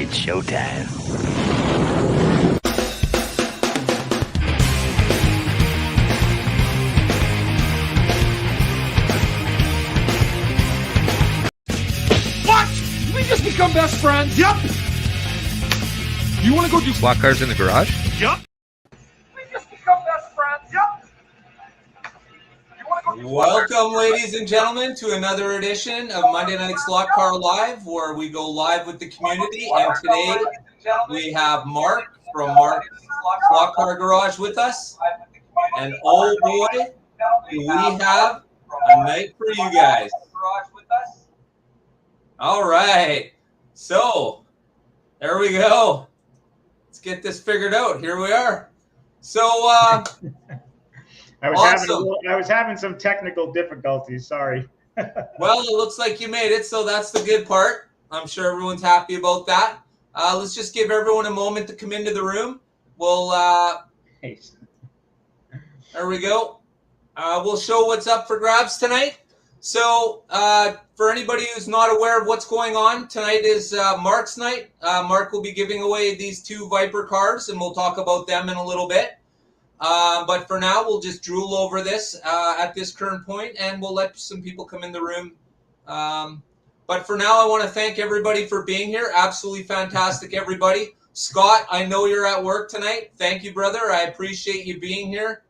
It's showtime. What? Did we just become best friends? Yup. You want to go do slot cars in the garage? Yup. We just become best friends. Yup. Welcome, ladies and gentlemen, to another edition of Monday Night Slot Car Live, where we go live with the community. And today we have Mark from Mark's Slot Car Garage with us. And oh boy, do we have a night for you guys. All right. So, there we go. Let's get this figured out. Here we are. So, I was having some technical difficulties. Sorry. Well, it looks like you made it, so that's the good part. I'm sure everyone's happy about that. Let's just give everyone a moment to come into the room. We'll there we go. We'll show what's up for grabs tonight. So, for anybody who's not aware of what's going on, tonight is Mark's night. Mark will be giving away these two Viper cars, and we'll talk about them in a little bit. But for now, we'll just drool over this at this current point, and we'll let some people come in the room. But for now, I want to thank everybody for being here. Absolutely fantastic, everybody. Scott, I know you're at work tonight. Thank you, brother. I appreciate you being here.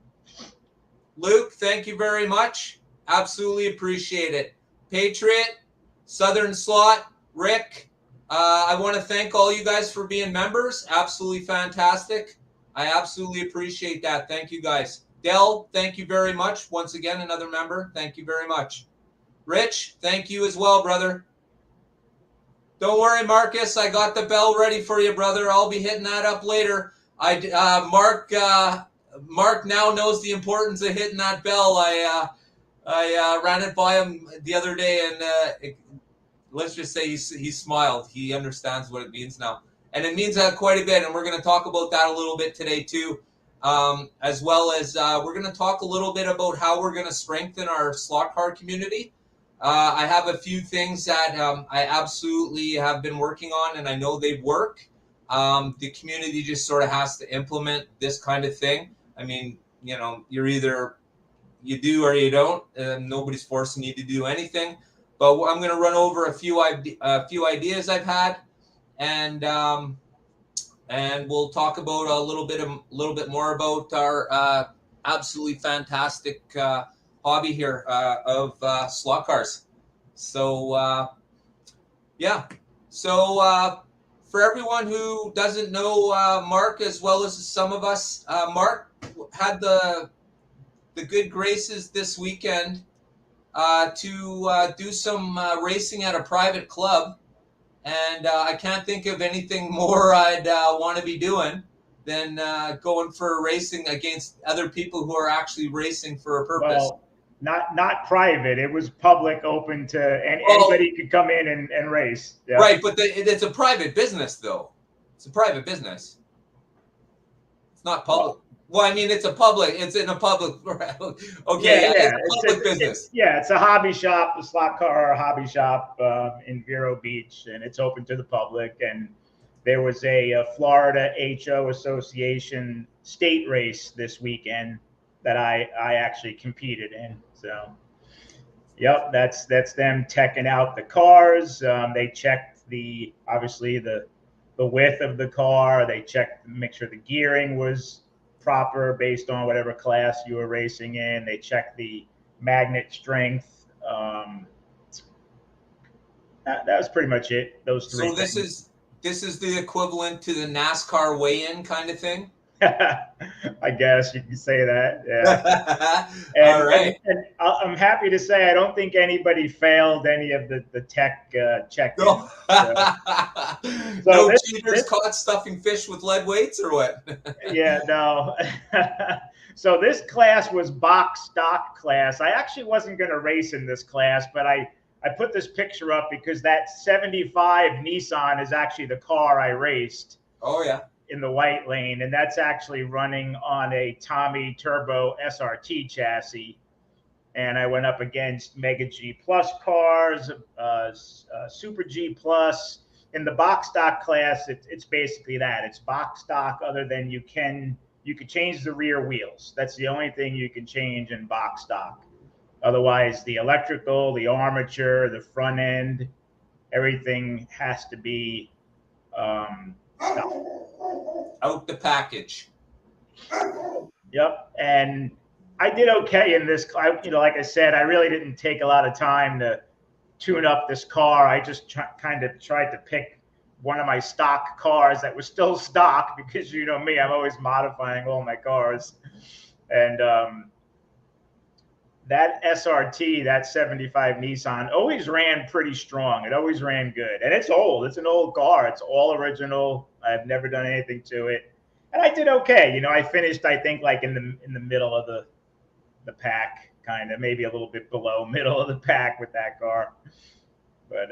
Luke, thank you very much. Absolutely appreciate it. Patriot, Southern Slot, Rick, I want to thank all you guys for being members. Absolutely fantastic. I absolutely appreciate that. Thank you, guys. Dell, thank you very much. Once again, another member. Thank you very much. Rich, thank you as well, brother. Don't worry, Marcus. I got the bell ready for you, brother. I'll be hitting that up later. Mark now knows the importance of hitting that bell. I ran it by him the other day, and let's just say he smiled. He understands what it means now. And it means quite a bit, and we're going to talk about that a little bit today too, as well as we're going to talk a little bit about how we're going to strengthen our slot car community. I have a few things that I absolutely have been working on, and I know they work. The community just sort of has to implement this kind of thing. I mean, you know, you're either you do or you don't, and nobody's forcing you to do anything. But I'm going to run over a few ideas I've had. And we'll talk about a little bit more about our absolutely fantastic hobby here of slot cars. So yeah. So for everyone who doesn't know Mark as well as some of us, Mark had the good graces this weekend to do some racing at a private club. And I can't think of anything more I'd want to be doing than going for racing against other people who are actually racing for a purpose. Well, not private. It was public, open to anybody could come in and race. Yeah. Right, but it's a private business, though. It's a private business. It's not public. Well, I mean, it's in a public. Okay, yeah, it's a public business. It's a hobby shop, a slot car hobby shop in Vero Beach, and it's open to the public. And there was a Florida HO Association state race this weekend that I actually competed in. So, yep, that's them checking out the cars. They checked obviously the width of the car. They checked to make sure the gearing was proper based on whatever class you were racing in. They check the magnet strength. That was pretty much it. Those three. So this is the equivalent to the NASCAR weigh-in kind of thing. I guess you can say that. Yeah. All right. And I'm happy to say I don't think anybody failed any of the tech check. No, no cheaters caught stuffing fish with lead weights or what? Yeah, no. So this class was box stock class. I actually wasn't going to race in this class, but I put this picture up because that 75 Nissan is actually the car I raced. Oh, yeah. In the white lane, and that's actually running on a Tommy Turbo SRT chassis. And I went up against Mega G Plus cars, Super G Plus, in the box stock class, it's basically that. It's box stock, other than you could change the rear wheels. That's the only thing you can change in box stock. Otherwise, the electrical, the armature, the front end, everything has to be stock. Out the package. Yep. And I did okay in this. Like I said, I really didn't take a lot of time to tune up this car. I just kind of tried to pick one of my stock cars that was still stock, because you know me, I'm always modifying all my cars. And that SRT, that 75 Nissan, always ran pretty strong. It always ran good. And it's old. It's an old car. It's all original. I've never done anything to it. And I did okay. I finished, I think, like in the middle of the pack, kind of, maybe a little bit below middle of the pack with that car. But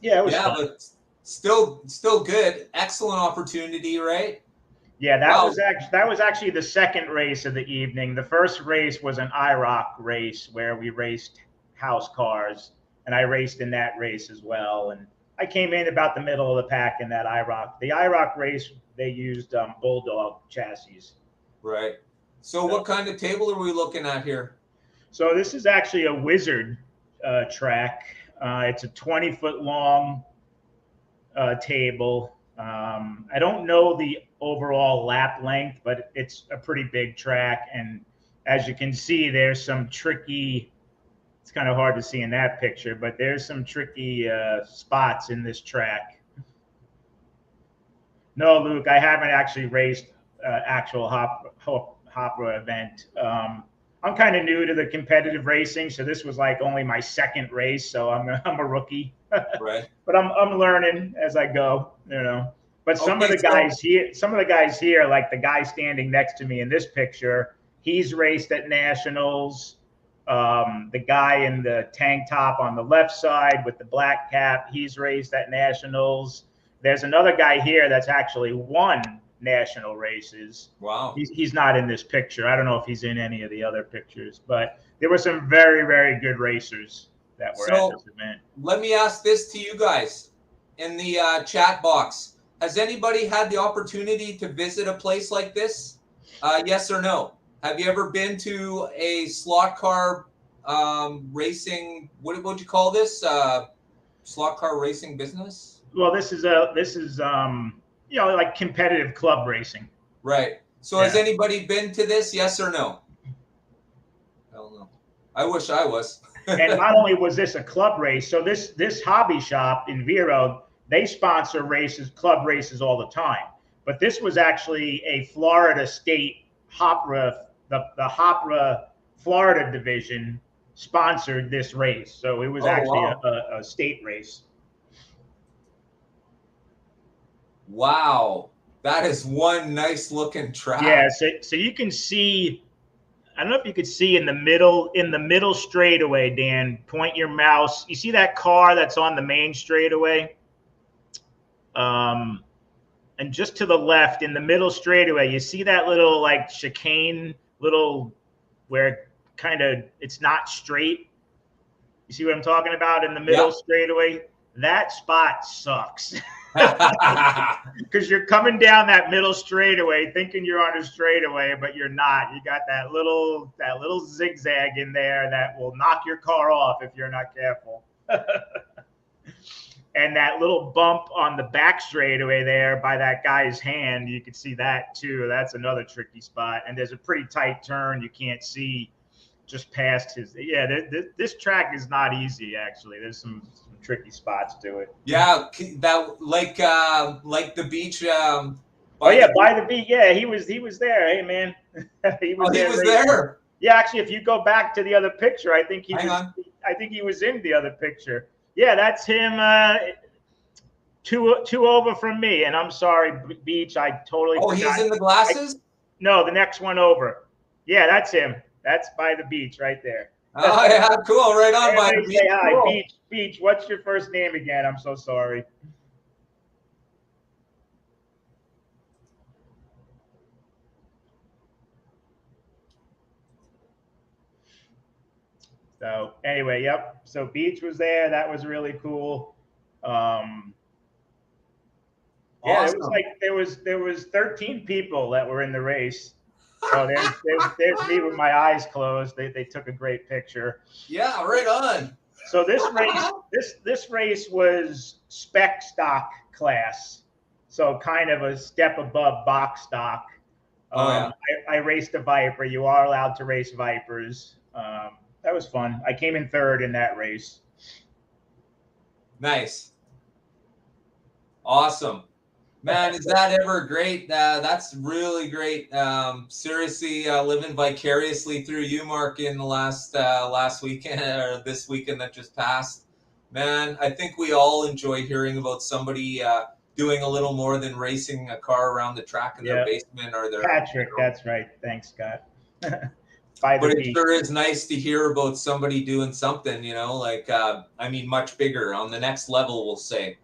yeah, it was fun. But still good. Excellent opportunity, right? Yeah, that was actually the second race of the evening. The first race was an IROC race where we raced house cars, and I raced in that race as well. And I came in about the middle of the pack in that IROC. The IROC race, they used Bulldog chassis. Right. So what kind of table are we looking at here? So this is actually a Wizard track. It's a 20-foot long table. I don't know the overall lap length, but it's a pretty big track. And as you can see, there's some tricky, it's kind of hard to see in that picture, but there's some tricky spots in this track. No, Luke, I haven't actually raced actual Hopra event. I'm kind of new to the competitive racing, so this was like only my second race, so I'm a rookie. Right. But I'm learning as I go, But some of the guys here, like the guy standing next to me in this picture, he's raced at nationals. The guy in the tank top on the left side with the black cap, he's raced at nationals. There's another guy here that's actually won national races. Wow. He's not in this picture. I don't know if he's in any of the other pictures, but there were some very, very good racers that were at this event. Let me ask this to you guys in the chat box. Has anybody had the opportunity to visit a place like this? Yes or no? Have you ever been to a slot car racing? What would you call this? Slot car racing business? Well, this is like competitive club racing. Right. So has anybody been to this? Yes or no? I don't know. I wish I was. And not only was this a club race, so this hobby shop in Vero, they sponsor races, club races all the time. But this was actually a Florida State Hopra, the Hopra Florida division sponsored this race. So it was a state race. Wow. That is one nice looking track. Yeah, so you can see, I don't know if you could see in the middle straightaway, Dan, point your mouse. You see that car that's on the main straightaway? And just to the left in the middle straightaway, you see that little like chicane, where kind of it's not straight. You see what I'm talking about in the middle straightaway? That spot sucks. Because you're coming down that middle straightaway thinking you're on a straightaway, but you're not. You got that little zigzag in there that will knock your car off if you're not careful. And that little bump on the back straightaway there by that guy's hand, you can see that too. That's another tricky spot. And there's a pretty tight turn you can't see just past his. Yeah, this track is not easy, actually. There's some tricky spots to it. Yeah, that like the beach. By the beach. Yeah, he was there. Hey, man, he was there. Yeah, actually, if you go back to the other picture, I think he was in the other picture. Yeah, that's him. Two over from me, and I'm sorry, Beach. I totally. Oh, he's in the glasses. No, the next one over. Yeah, that's him. That's by the beach right there. Oh yeah, cool. Right on by the beach. Say hi, cool. Beach. What's your first name again? I'm so sorry. So anyway, yep. So Beach was there. That was really cool. Yeah, Awesome. there was 13 people that were in the race. Oh, there's me with my eyes closed. They took a great picture. Yeah, right on. So this race was spec stock class, so kind of a step above box stock. Oh yeah. I raced a Viper. You are allowed to race Vipers. That was fun. I came in third in that race. Nice. Awesome. Man, is that ever great? That's really great. Seriously, living vicariously through you, Mark, in the last weekend or this weekend that just passed. Man, I think we all enjoy hearing about somebody doing a little more than racing a car around the track in their Yeah, basement or their. Patrick, that's right. Thanks, Scott. By the But it beach. sure is nice to hear about somebody doing something, like, I mean, much bigger on the next level, we'll say.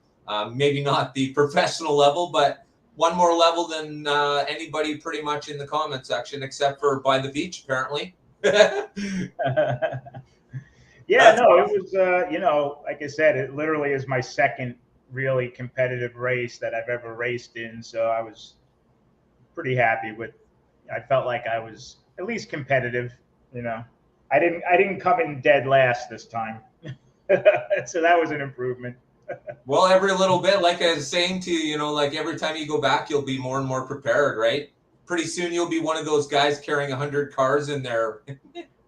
Maybe not the professional level, but one more level than anybody pretty much in the comment section, except for by the beach, apparently. Yeah, That's no, it awesome. was, like I said, it literally is my second really competitive race that I've ever raced in. So I was pretty happy with. I felt like I was at least competitive. You know, I didn't come in dead last this time, so that was an improvement. Well, every little bit, like I was saying to you, like every time you go back, you'll be more and more prepared, right? Pretty soon you'll be one of those guys carrying 100 cars in there.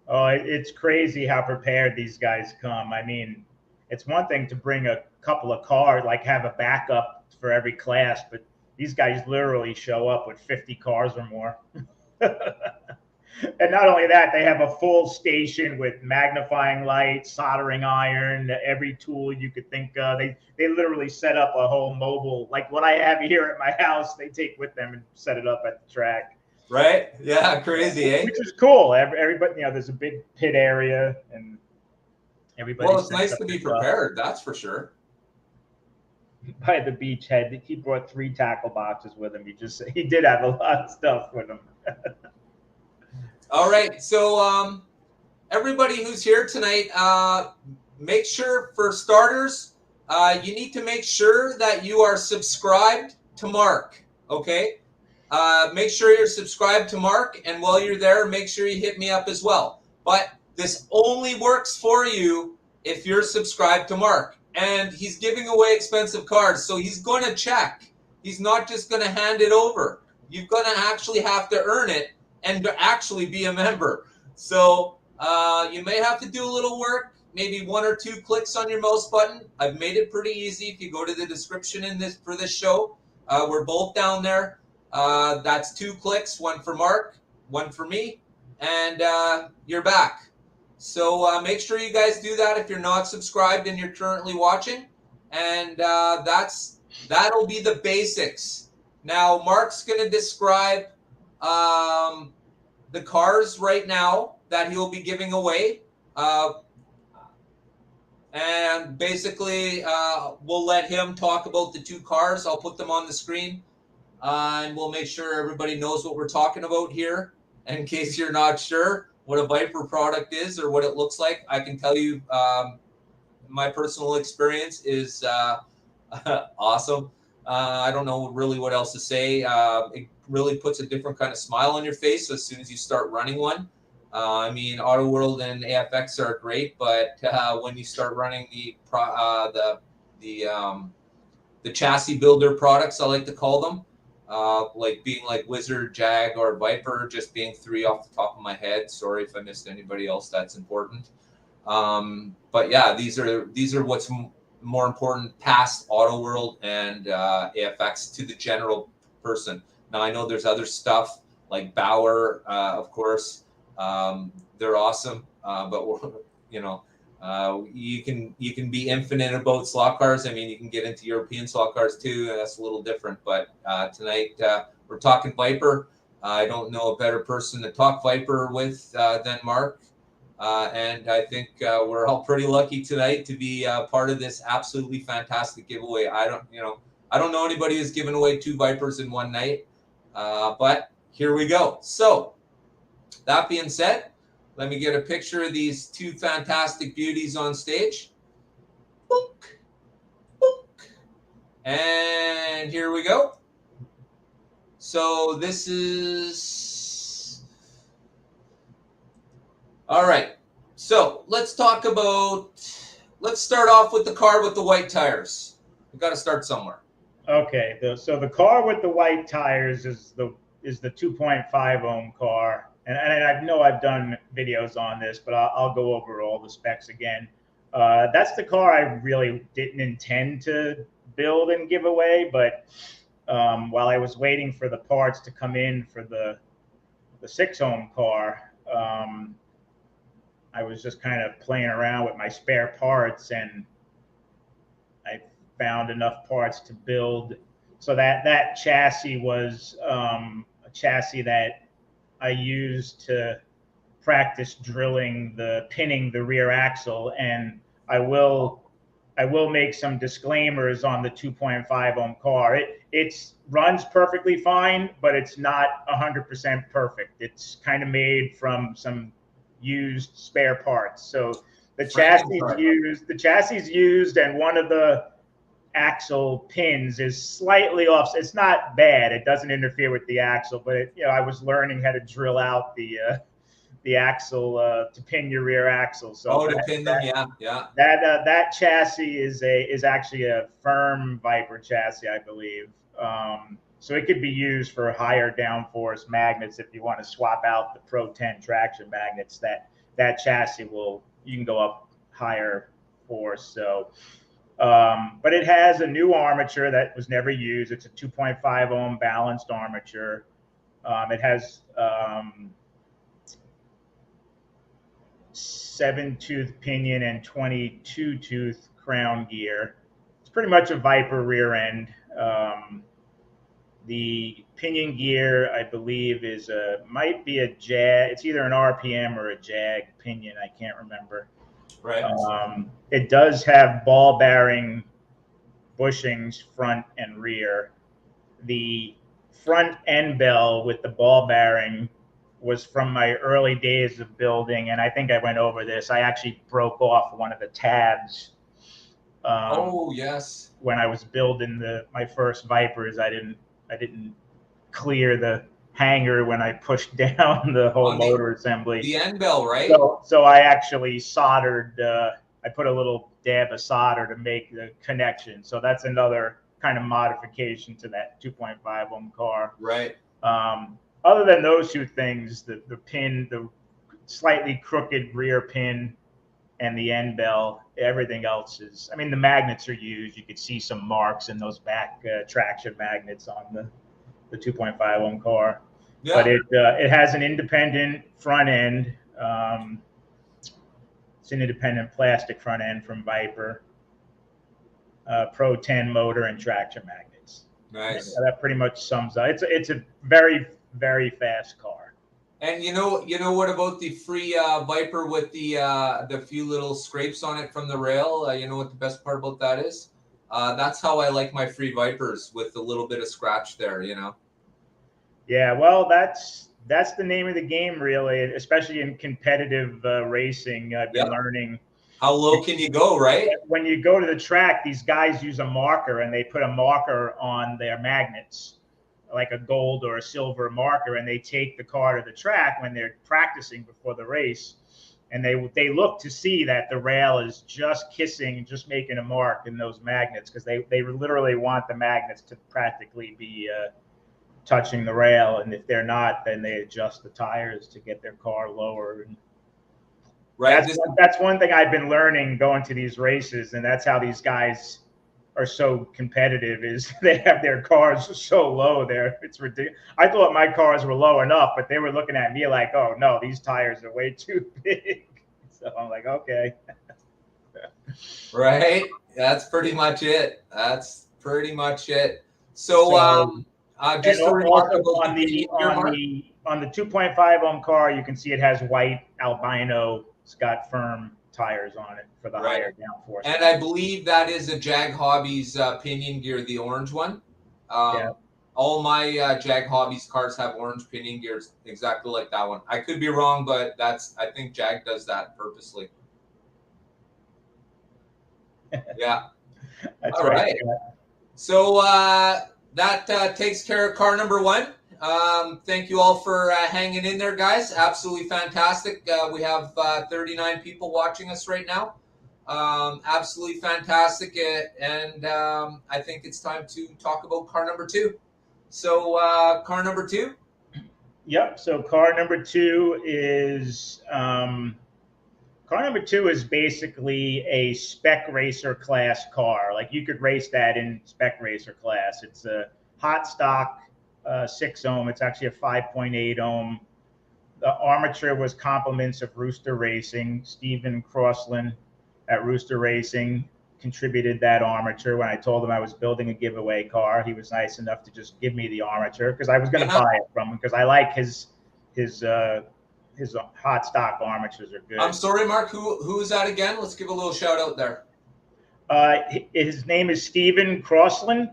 Oh, it's crazy how prepared these guys come. I mean, it's one thing to bring a couple of cars, like have a backup for every class, but these guys literally show up with 50 cars or more. And not only that, they have a full station with magnifying lights, soldering iron, every tool you could think of. They literally set up a whole mobile, like what I have here at my house, they take with them and set it up at the track. Right? Yeah, crazy, eh? Which is cool. Everybody, there's a big pit area and everybody Well, it's sets nice up to their be stuff. prepared, that's for sure. By the beachhead, he brought 3 tackle boxes with him. He did have a lot of stuff with him. All right, so everybody who's here tonight, make sure, for starters, you need to make sure that you are subscribed to Mark, okay? Make sure you're subscribed to Mark, and while you're there, make sure you hit me up as well. But this only works for you if you're subscribed to Mark. And he's giving away expensive cars, so he's going to check. He's not just going to hand it over. You're going to actually have to earn it and to actually be a member. So you may have to do a little work, maybe 1 or 2 clicks on your mouse button. I've made it pretty easy. If you go to the description for this show, we're both down there. That's 2 clicks, 1 for Mark, 1 for me, and you're back. So make sure you guys do that if you're not subscribed and you're currently watching. And that'll be the basics. Now, Mark's going to describe the cars right now that he'll be giving away. And basically, we'll let him talk about the 2 cars. I'll put them on the screen. And we'll make sure everybody knows what we're talking about here. In case you're not sure what a Viper product is or what it looks like, I can tell you my personal experience is awesome. I don't know really what else to say. It really puts a different kind of smile on your face as soon as you start running one. I mean, Auto World and AFX are great, but when you start running the chassis builder products, I like to call them, like being like Wizard, Jag, or Viper, just being 3 off the top of my head. Sorry if I missed anybody else that's important. But yeah, these are what's more important past Auto World and AFX to the general person. Now I know there's other stuff like Bauer, of course. They're awesome, but you can be infinite about slot cars. I mean, you can get into European slot cars too, and that's a little different. But tonight we're talking Viper. I don't know a better person to talk Viper with than Mark. And I think we're all pretty lucky tonight to be part of this absolutely fantastic giveaway. I don't know anybody who's given away 2 Vipers in one night, but here we go. So that being said, let me get a picture of these 2 fantastic beauties on stage. Boop, boop. And here we go. So this is... All right. So let's start off with the car with the white tires. We've got to start somewhere. Okay, so the car with the white tires is the 2.5 ohm car, and I know I've done videos on this, but I'll go over all the specs again. That's the car I really didn't intend to build and give away, but while I was waiting for the parts to come in for the 6 ohm car, I was just kind of playing around with my spare parts, and I found enough parts to build. So that chassis was a chassis that I used to practice pinning the rear axle. And I will make some disclaimers on the 2.5 ohm car. It runs perfectly fine, but it's not 100% perfect. It's kind of made from some used spare parts. So the chassis is used, and one of the axle pins is slightly off. It's not bad. It doesn't interfere with the axle, but I was learning how to drill out the axle to pin your rear axle. So to pin them, yeah. That chassis is actually a firm Viper chassis, I believe. So it could be used for higher downforce magnets if you want to swap out the Pro 10 traction magnets. That chassis you can go up higher force. So. But it has a new armature that was never used. It's a 2.5 ohm balanced armature. It has 7-tooth pinion and 22-tooth crown gear. It's pretty much a Viper rear end. The pinion gear, I believe, might be a Jag. It's either an RPM or a Jag pinion. I can't remember. Right. It does have ball bearing bushings front and rear. The front end bell with the ball bearing was from my early days of building, and I think I went over this. I actually broke off one of the tabs. Yes. When I was building my first Vipers, I didn't clear the hanger when I pushed down the whole motor assembly. The end bell, right? So I actually soldered. I put a little dab of solder to make the connection. So that's another kind of modification to that 2.5 ohm car. Right. Other than those two things, the pin, the slightly crooked rear pin, and the end bell, everything else is. I mean, the magnets are used. You could see some marks in those back traction magnets on the 2.5 ohm car. Yeah. But it has an independent front end. It's an independent plastic front end from Viper. Pro 10 motor and traction magnets. Nice. That pretty much sums up. It's a very, very fast car. And you know what about the free Viper with the few little scrapes on it from the rail? You know what the best part about that is? That's how I like my free Vipers, with a little bit of scratch there. Yeah, well, that's the name of the game, really, especially in competitive racing. I've been learning. How low can you go, right? When you go to the track, these guys use a marker, and they put a marker on their magnets, like a gold or a silver marker, and they take the car to the track when they're practicing before the race, and they look to see that the rail is just making a mark in those magnets, because they literally want the magnets to practically be touching the rail, and if they're not, then they adjust the tires to get their car lower. Right. That's one thing I've been learning going to these races, and that's how these guys are so competitive, is they have their cars so low there. It's ridiculous. I thought my cars were low enough, but they were looking at me like, oh no, these tires are way too big. So I'm like, okay. Right. That's pretty much it. So just to remark about on the 2.5 ohm car, you can see it has white albino. It's got firm tires on it for the higher downforce. And I believe that is a Jag Hobbies pinion gear, the orange one. All my Jag Hobbies cars have orange pinion gears, exactly like that one. I could be wrong, but I think Jag does that purposely. Yeah. That's right. So that takes care of car number one. Thank you all for hanging in there, guys. Absolutely fantastic. We have 39 people watching us right now. Absolutely fantastic. And I think it's time to talk about car number two. So car number two. Yep. So car number two is basically a spec racer class car. Like you could race that in spec racer class. It's a hot stock 6 ohm. It's actually a 5.8 ohm. The armature was compliments of Rooster Racing. Stephen Crossland at Rooster Racing contributed that armature. When I told him I was building a giveaway car, he was nice enough to just give me the armature because I was going to buy it from him because I like his hot stock armatures are good. I'm sorry, Mark. Who is that again? Let's give a little shout out there. His name is Stephen Crossland,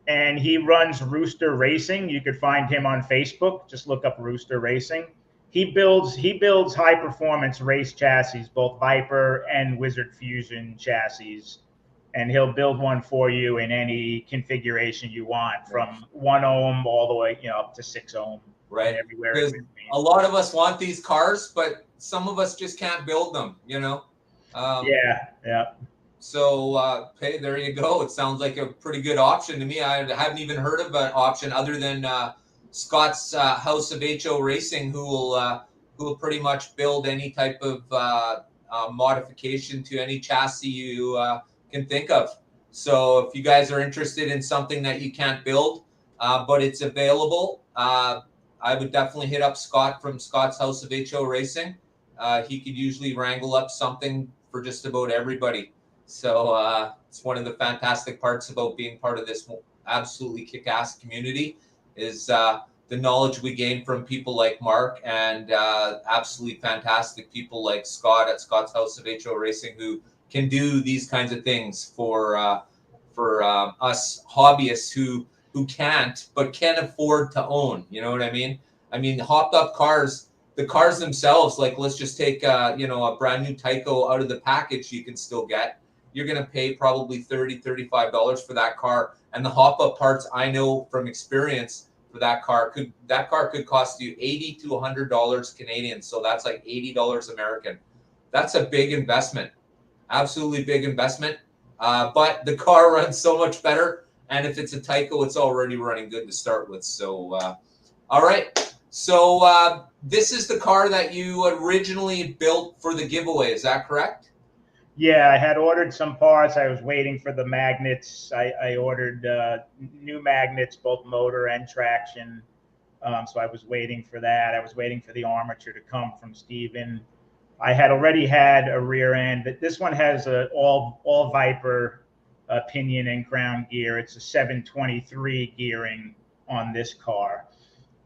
and he runs Rooster Racing. You could find him on Facebook. Just look up Rooster Racing. He builds high performance race chassis, both Viper and Wizard Fusion chassis, and he'll build one for you in any configuration you want, from 1 ohm all the way up to 6 ohm. Right. Everywhere. Because a lot of us want these cars, but some of us just can't build them. Yeah. So, hey, there you go. It sounds like a pretty good option to me. I haven't even heard of an option other than Scott's House of HO Racing, who will pretty much build any type of modification to any chassis you can think of. So, if you guys are interested in something that you can't build, but it's available, I would definitely hit up Scott from Scott's House of HO Racing. He could usually wrangle up something for just about everybody. So it's one of the fantastic parts about being part of this absolutely kick-ass community is the knowledge we gain from people like Mark and absolutely fantastic people like Scott at Scott's House of HO Racing who can do these kinds of things for us hobbyists who can't but can afford to own. You know what I mean? I mean, hopped up cars. The cars themselves, like let's just take a brand new Tyco out of the package you can still get. You're going to pay probably $30, $35 for that car. And the hop-up parts, I know from experience for that car could cost you $80 to $100 Canadian. So that's like $80 American. That's a big investment. Absolutely big investment. But the car runs so much better. And if it's a Tyco, it's already running good to start with. So, all right. So this is the car that you originally built for the giveaway. Is that correct? Yeah, I had ordered some parts. I was waiting for the magnets. I ordered new magnets, both motor and traction. So I was waiting for that. I was waiting for the armature to come from Steven. I had already had a rear end, but this one has a all Viper pinion and crown gear. It's a 723 gearing on this car.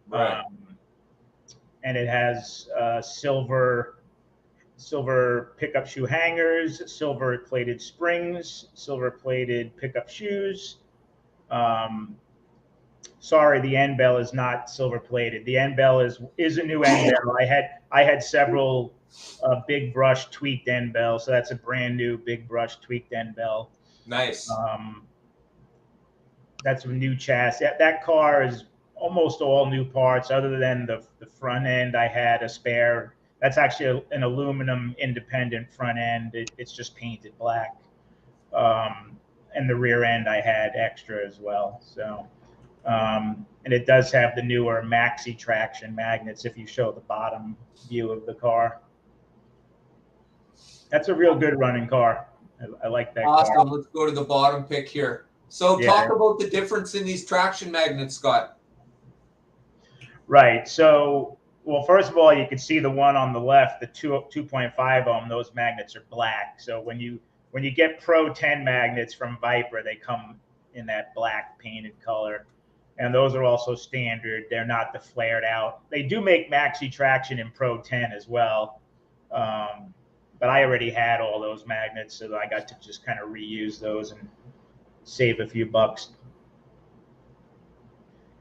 Right. And it has silver pickup shoe hangers, silver plated springs, silver plated pickup shoes. Sorry, the end bell is not silver plated. The end bell is a new end bell. I had several big brush tweaked end bells, so that's a brand new big brush tweaked end bell. Nice. That's a new chassis. That car is almost all new parts, other than the front end. I had a spare. That's actually an aluminum independent front end. It's just painted black. And the rear end I had extra as well. So, and it does have the newer maxi traction magnets if you show the bottom view of the car. That's a real good running car. I like that car. Awesome. Let's go to the bottom pick here. So talk about the difference in these traction magnets, Scott. Right. So, well, first of all, you can see the one on the left, the 2.5 ohm. Those magnets are black. So when you get Pro 10 magnets from Viper, they come in that black painted color, and those are also standard. They're not the flared out. They do make maxi traction in Pro 10 as well, but I already had all those magnets, so I got to just kind of reuse those and save a few bucks.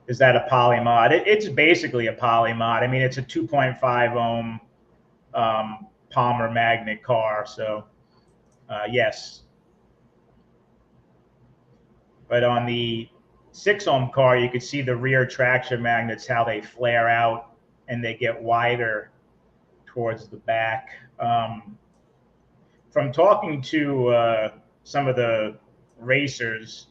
Is that a poly mod? It's basically a poly mod. I mean, it's a 2.5 ohm Palmer magnet car. So, yes. But on the 6 ohm car, you could see the rear traction magnets, how they flare out and they get wider towards the back. From talking to some of the racers,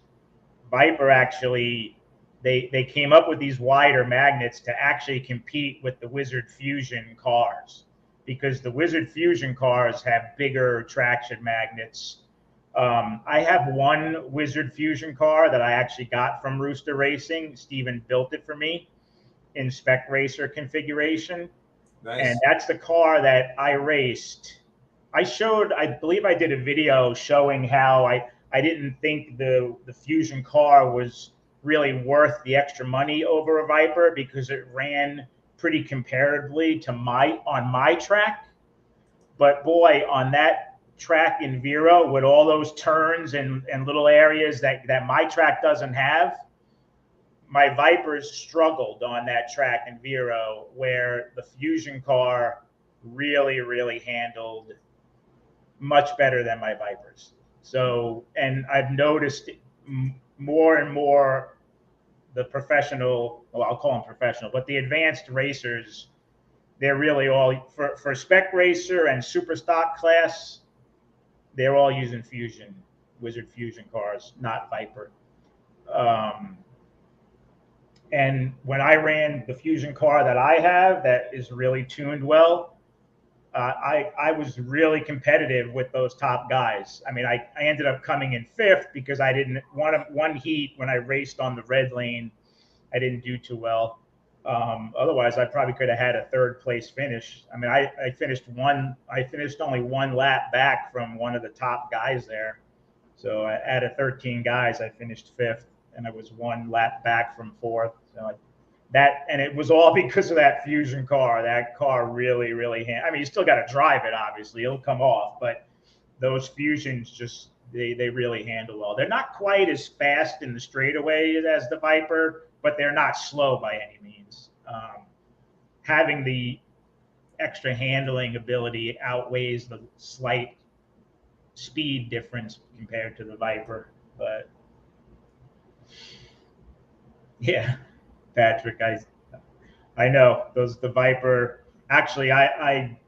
Viper actually, they came up with these wider magnets to actually compete with the Wizard Fusion cars, because the Wizard Fusion cars have bigger traction magnets. I have one Wizard Fusion car that I actually got from Rooster Racing. Steven built it for me in Spec Racer configuration. Nice. And that's the car that I raced. I believe I did a video showing how I didn't think the Fusion car was really worth the extra money over a Viper, because it ran pretty comparatively to on my track. But boy, on that track in Vero, with all those turns and little areas that my track doesn't have, my Vipers struggled on that track in Vero, where the Fusion car really, really handled much better than my Vipers. So, and I've noticed more and more the professional, well, I'll call them professional, but the advanced racers, they're really all, for Spec Racer and Super Stock class, they're all using Fusion, Wizard Fusion cars, not Viper. And when I ran the Fusion car that I have, that is really tuned well, I was really competitive with those top guys. I mean, I ended up coming in 5th because I didn't one heat when I raced on the red lane. I didn't do too well. Otherwise, I probably could have had a 3rd place finish. I mean, I finished only 1 lap back from one of the top guys there. So out of 13 guys, I finished 5th, and I was 1 lap back from 4th. So and it was all because of that Fusion car. That car really, really, I mean, you still got to drive it, obviously. It'll come off, but those Fusions just, they really handle well. They're not quite as fast in the straightaway as the Viper, but they're not slow by any means. Having the extra handling ability outweighs the slight speed difference compared to the Viper. But yeah, Patrick, I know the Viper. Actually, I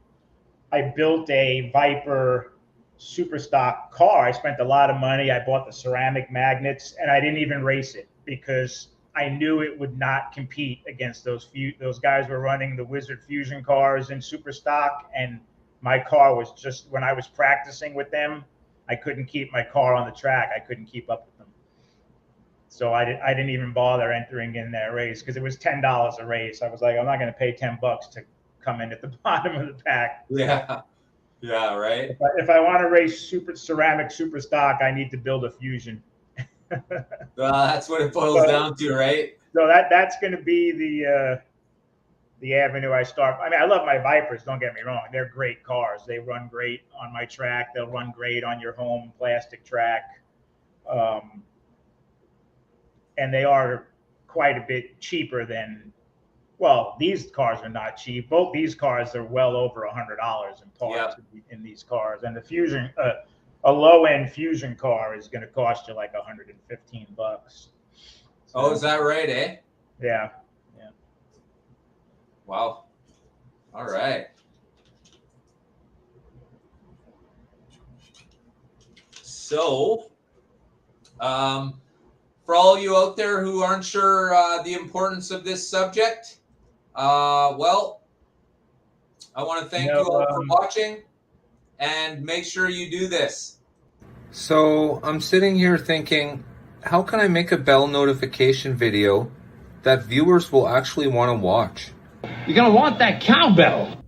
built a Viper super stock car. I spent a lot of money. I bought the ceramic magnets, and I didn't even race it because I knew it would not compete against those guys were running the Wizard Fusion cars in super stock, and my car was just, when I was practicing with them, I couldn't keep my car on the track. I couldn't keep up with them. So I didn't even bother entering in that race because it was $10 a race. I was like, I'm not going to pay $10 to come in at the bottom of the pack. Yeah. Yeah, right. If I want to race ceramic super stock, I need to build a Fusion. Well, that's what it boils down to, right? So that's going to be the avenue I start. I mean, I love my Vipers, don't get me wrong. They're great cars. They run great on my track. They'll run great on your home plastic track. And they are quite a bit cheaper than, well, these cars are not cheap. Both these cars are well over $100 in parts in these cars. And the Fusion, a low-end Fusion car is going to cost you like $115. So, oh, is that right, eh? Yeah. Yeah. Wow. All right. So, for all you out there who aren't sure the importance of this subject, well, I want to thank you all for watching, and make sure you do this. So I'm sitting here thinking, how can I make a bell notification video that viewers will actually want to watch? You're gonna want that cowbell.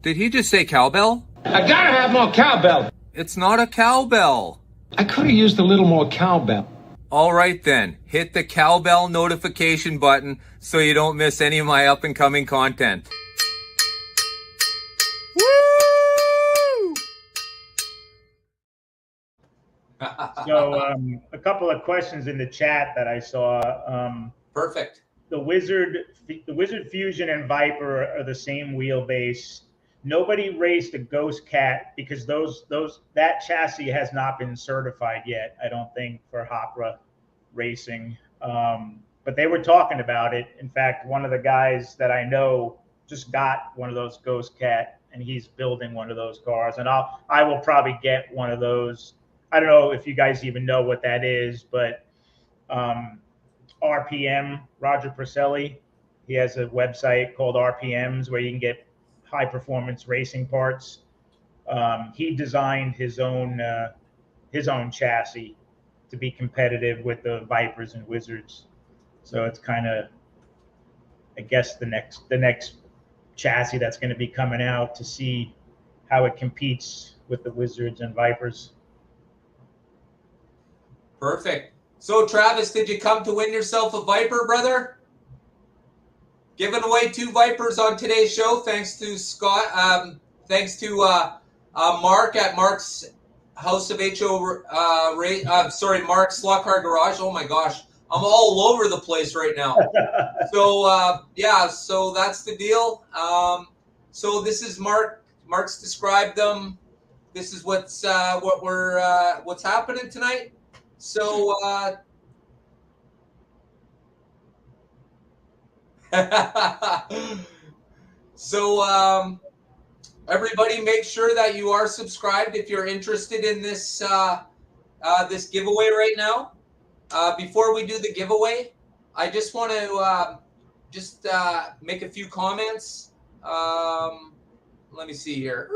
Did he just say cowbell? I gotta have more cowbell. It's not a cowbell. I could have used a little more cowbell. All right then, hit the cowbell notification button so you don't miss any of my up-and-coming content. Woo! So a couple of questions in the chat that I saw. Perfect. The Wizard Fusion and Viper are the same wheelbase. Nobody raced a Ghost Cat because that chassis has not been certified yet. I don't think for Hopra Racing. But they were talking about it. In fact, one of the guys that I know just got one of those Ghost Cat, and he's building one of those cars. And I will probably get one of those. I don't know if you guys even know what that is, but RPM, Roger Purcelli, he has a website called RPMs where you can get high performance racing parts. He designed his own chassis to be competitive with the Vipers and Wizards. So it's kind of, I guess, the next chassis that's going to be coming out to see how it competes with the Wizards and Vipers. Perfect. So, Travis, did you come to win yourself a Viper, brother? Giving away 2 Vipers on today's show, thanks to Scott. Thanks to Mark at Mark's House of Mark's Slot Car Garage. Oh my gosh, I'm all over the place right now. So yeah, so that's the deal. So this is Mark. Mark's described them. This is what's happening tonight. So everybody, make sure that you are subscribed if you're interested in this this giveaway right now. Before we do the giveaway, I just want to make a few comments. Let me see here.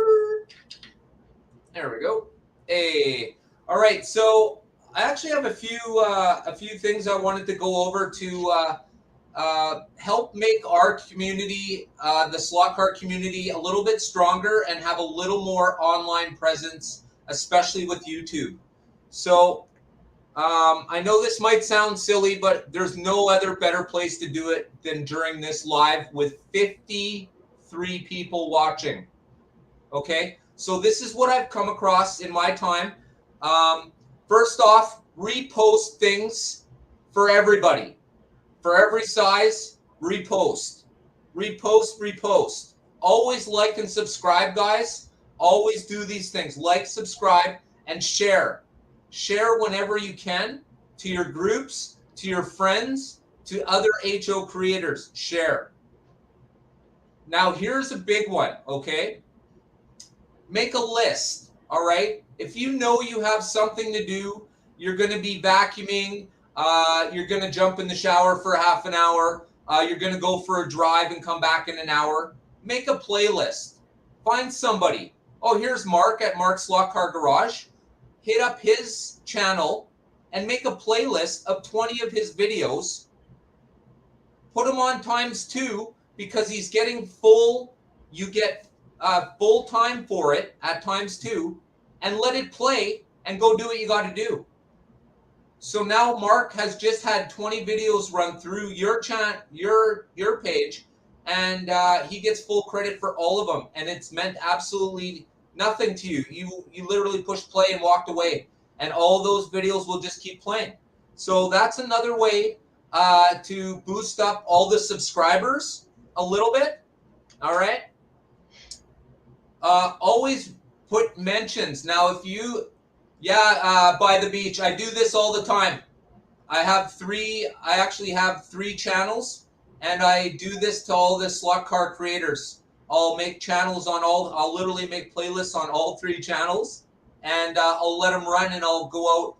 There we go. Hey, all right. So I actually have a few things I wanted to go over to help make our community, the slot car community, a little bit stronger and have a little more online presence, especially with YouTube. So I know this might sound silly, but there's no other better place to do it than during this live with 53 people watching. Okay, so this is what I've come across in my time. First off, repost things for everybody. For every size, repost. Repost, repost. Always like and subscribe, guys. Always do these things. Like, subscribe, and share. Share whenever you can to your groups, to your friends, to other HO creators. Share. Now, here's a big one, okay? Make a list, all right? If you know you have something to do, you're going to be vacuuming, you're going to jump in the shower for half an hour, you're going to go for a drive and come back in an hour, make a playlist. Find somebody. Oh, here's Mark at Mark's Slot Car Garage. Hit up his channel and make a playlist of 20 of his videos. Put them on ×2 because he's getting full. You get full time for it at ×2, and let it play and go do what you got to do. So now Mark has just had 20 videos run through your page, and he gets full credit for all of them, and it's meant absolutely nothing to you. You literally pushed play and walked away, and all those videos will just keep playing. So that's another way to boost up all the subscribers a little bit. All right. Always put mentions. Now, if you, by the beach, I do this all the time. I actually have 3 channels, and I do this to all the slot car creators. I'll make channels I'll literally make playlists on all 3 channels, and I'll let them run, and I'll go out,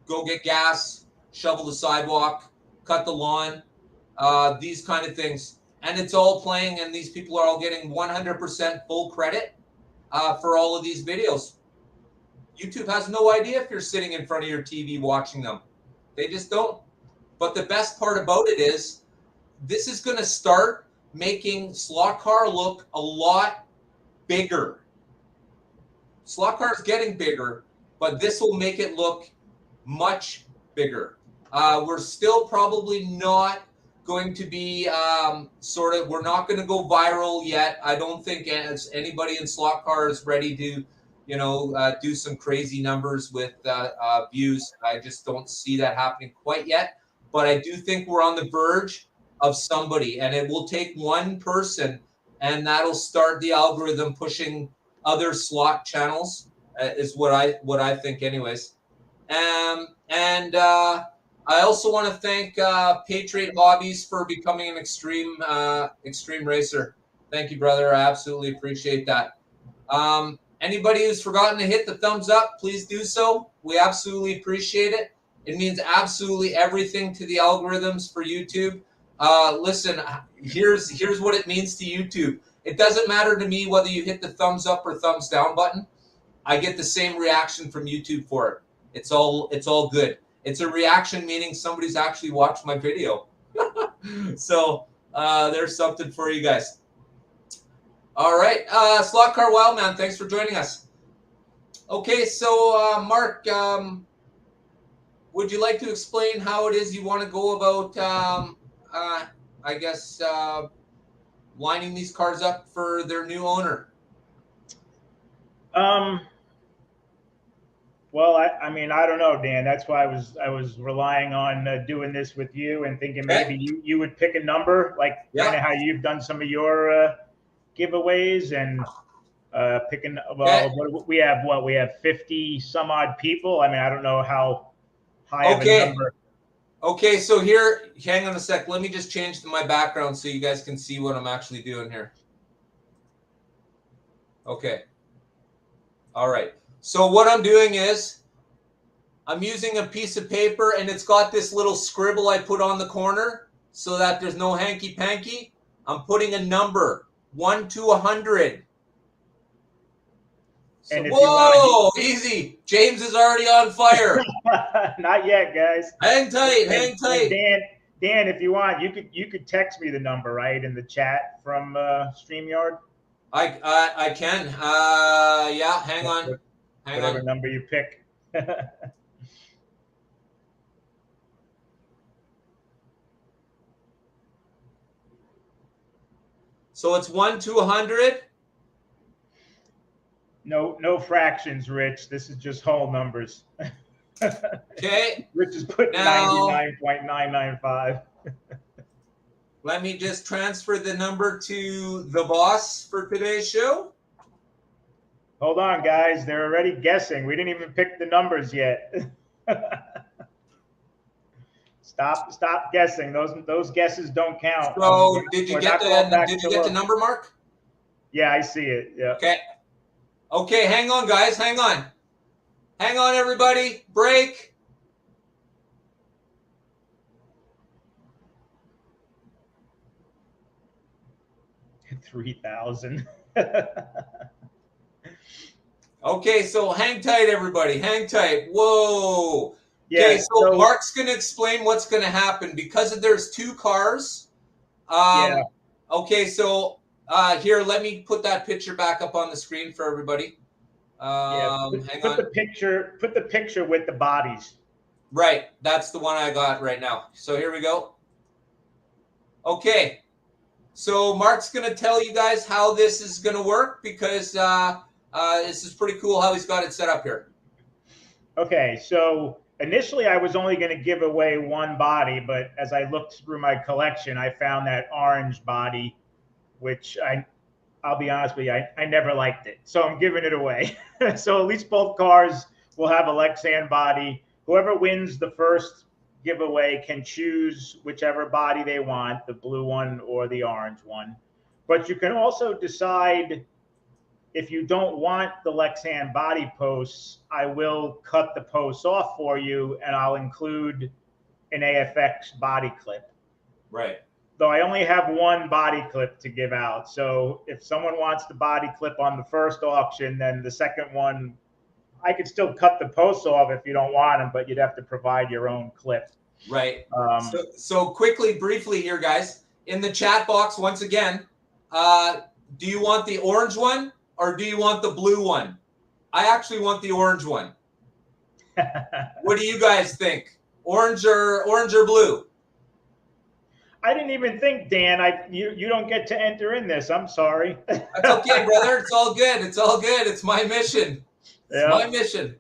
go get gas, shovel the sidewalk, cut the lawn, these kind of things. And it's all playing, and these people are all getting 100% full credit for all of these videos. YouTube has no idea if you're sitting in front of your TV watching them. They just don't. But the best part about it is this is going to start making slot car look a lot bigger. Slot car is getting bigger, but this will make it look much bigger. We're still probably not going to be we're not going to go viral yet. I don't think anybody in slot car is ready to, do some crazy numbers with views. I just don't see that happening quite yet. But I do think we're on the verge of somebody, and it will take one person, and that'll start the algorithm pushing other slot channels. Is what I think, anyways. And I also want to thank Patriot Hobbies for becoming an extreme racer. Thank you, brother. I absolutely appreciate that. Anybody who's forgotten to hit the thumbs up, please do so. We absolutely appreciate it. It means absolutely everything to the algorithms for YouTube. Listen, here's what it means to YouTube. It doesn't matter to me whether you hit the thumbs up or thumbs down button. I get the same reaction from YouTube for it. It's all good. It's a reaction, meaning somebody's actually watched my video. So there's something for you guys. All right, Slot Car Wildman, thanks for joining us. Okay, so Mark, would you like to explain how it is you want to go about, I guess, lining these cars up for their new owner? Well, I mean, I don't know, Dan. That's why I was relying on doing this with you and thinking maybe you would pick a number, like kind of how you've done some of your giveaways and picking. Well, we have 50 some odd people. I mean, I don't know how high of a number. Okay, so here, hang on a sec. Let me just change my background so you guys can see what I'm actually doing here. Okay. All right. So what I'm doing is I'm using a piece of paper and it's got this little scribble I put on the corner so that there's no hanky-panky. I'm putting a number, 1 to 100. So, And if whoa, easy. James is already on fire. Not yet, guys. Hang tight, hang tight. Dan, if you want, you could text me the number, right, in the chat from StreamYard. I can. Yeah, hang on. Whatever number you pick. So it's 1 to 100. No fractions, Rich. This is just whole numbers. Okay. Rich is putting 99.995. Let me just transfer the number to the boss for today's show. Hold on, guys. They're already guessing. We didn't even pick the numbers yet. Stop guessing. Those guesses don't count. So did you get the number, Mark? Yeah, I see it. Yeah. Okay, hang on, guys. Hang on. Hang on, everybody. Break. $3,000. Okay, so hang tight, everybody. Hang tight. Whoa. Yeah, okay, so Mark's going to explain what's going to happen because there's two cars. Yeah. Okay, so here, let me put that picture back up on the screen for everybody. Put the picture with the bodies. Right, that's the one I got right now. So here we go. Okay, so Mark's going to tell you guys how this is going to work because this is pretty cool how he's got it set up here. Okay, so initially I was only going to give away one body, but as I looked through my collection, I found that orange body, which I'll be honest with you, I never liked it. So I'm giving it away. So at least both cars will have a Lexan body. Whoever wins the first giveaway can choose whichever body they want, the blue one or the orange one. But you can also decide if you don't want the Lexan body posts, I will cut the posts off for you and I'll include an AFX body clip. Right. Though I only have one body clip to give out. So if someone wants the body clip on the first auction, then the second one, I could still cut the posts off if you don't want them, but you'd have to provide your own clip. Right. So quickly, briefly here, guys, in the chat box, once again, do you want the orange one or do you want the blue one? I actually want the orange one. What do you guys think? Orange or blue? I didn't even think, Dan. You don't get to enter in this. I'm sorry. That's okay, brother. It's all good. It's all good. It's my mission. It's my mission.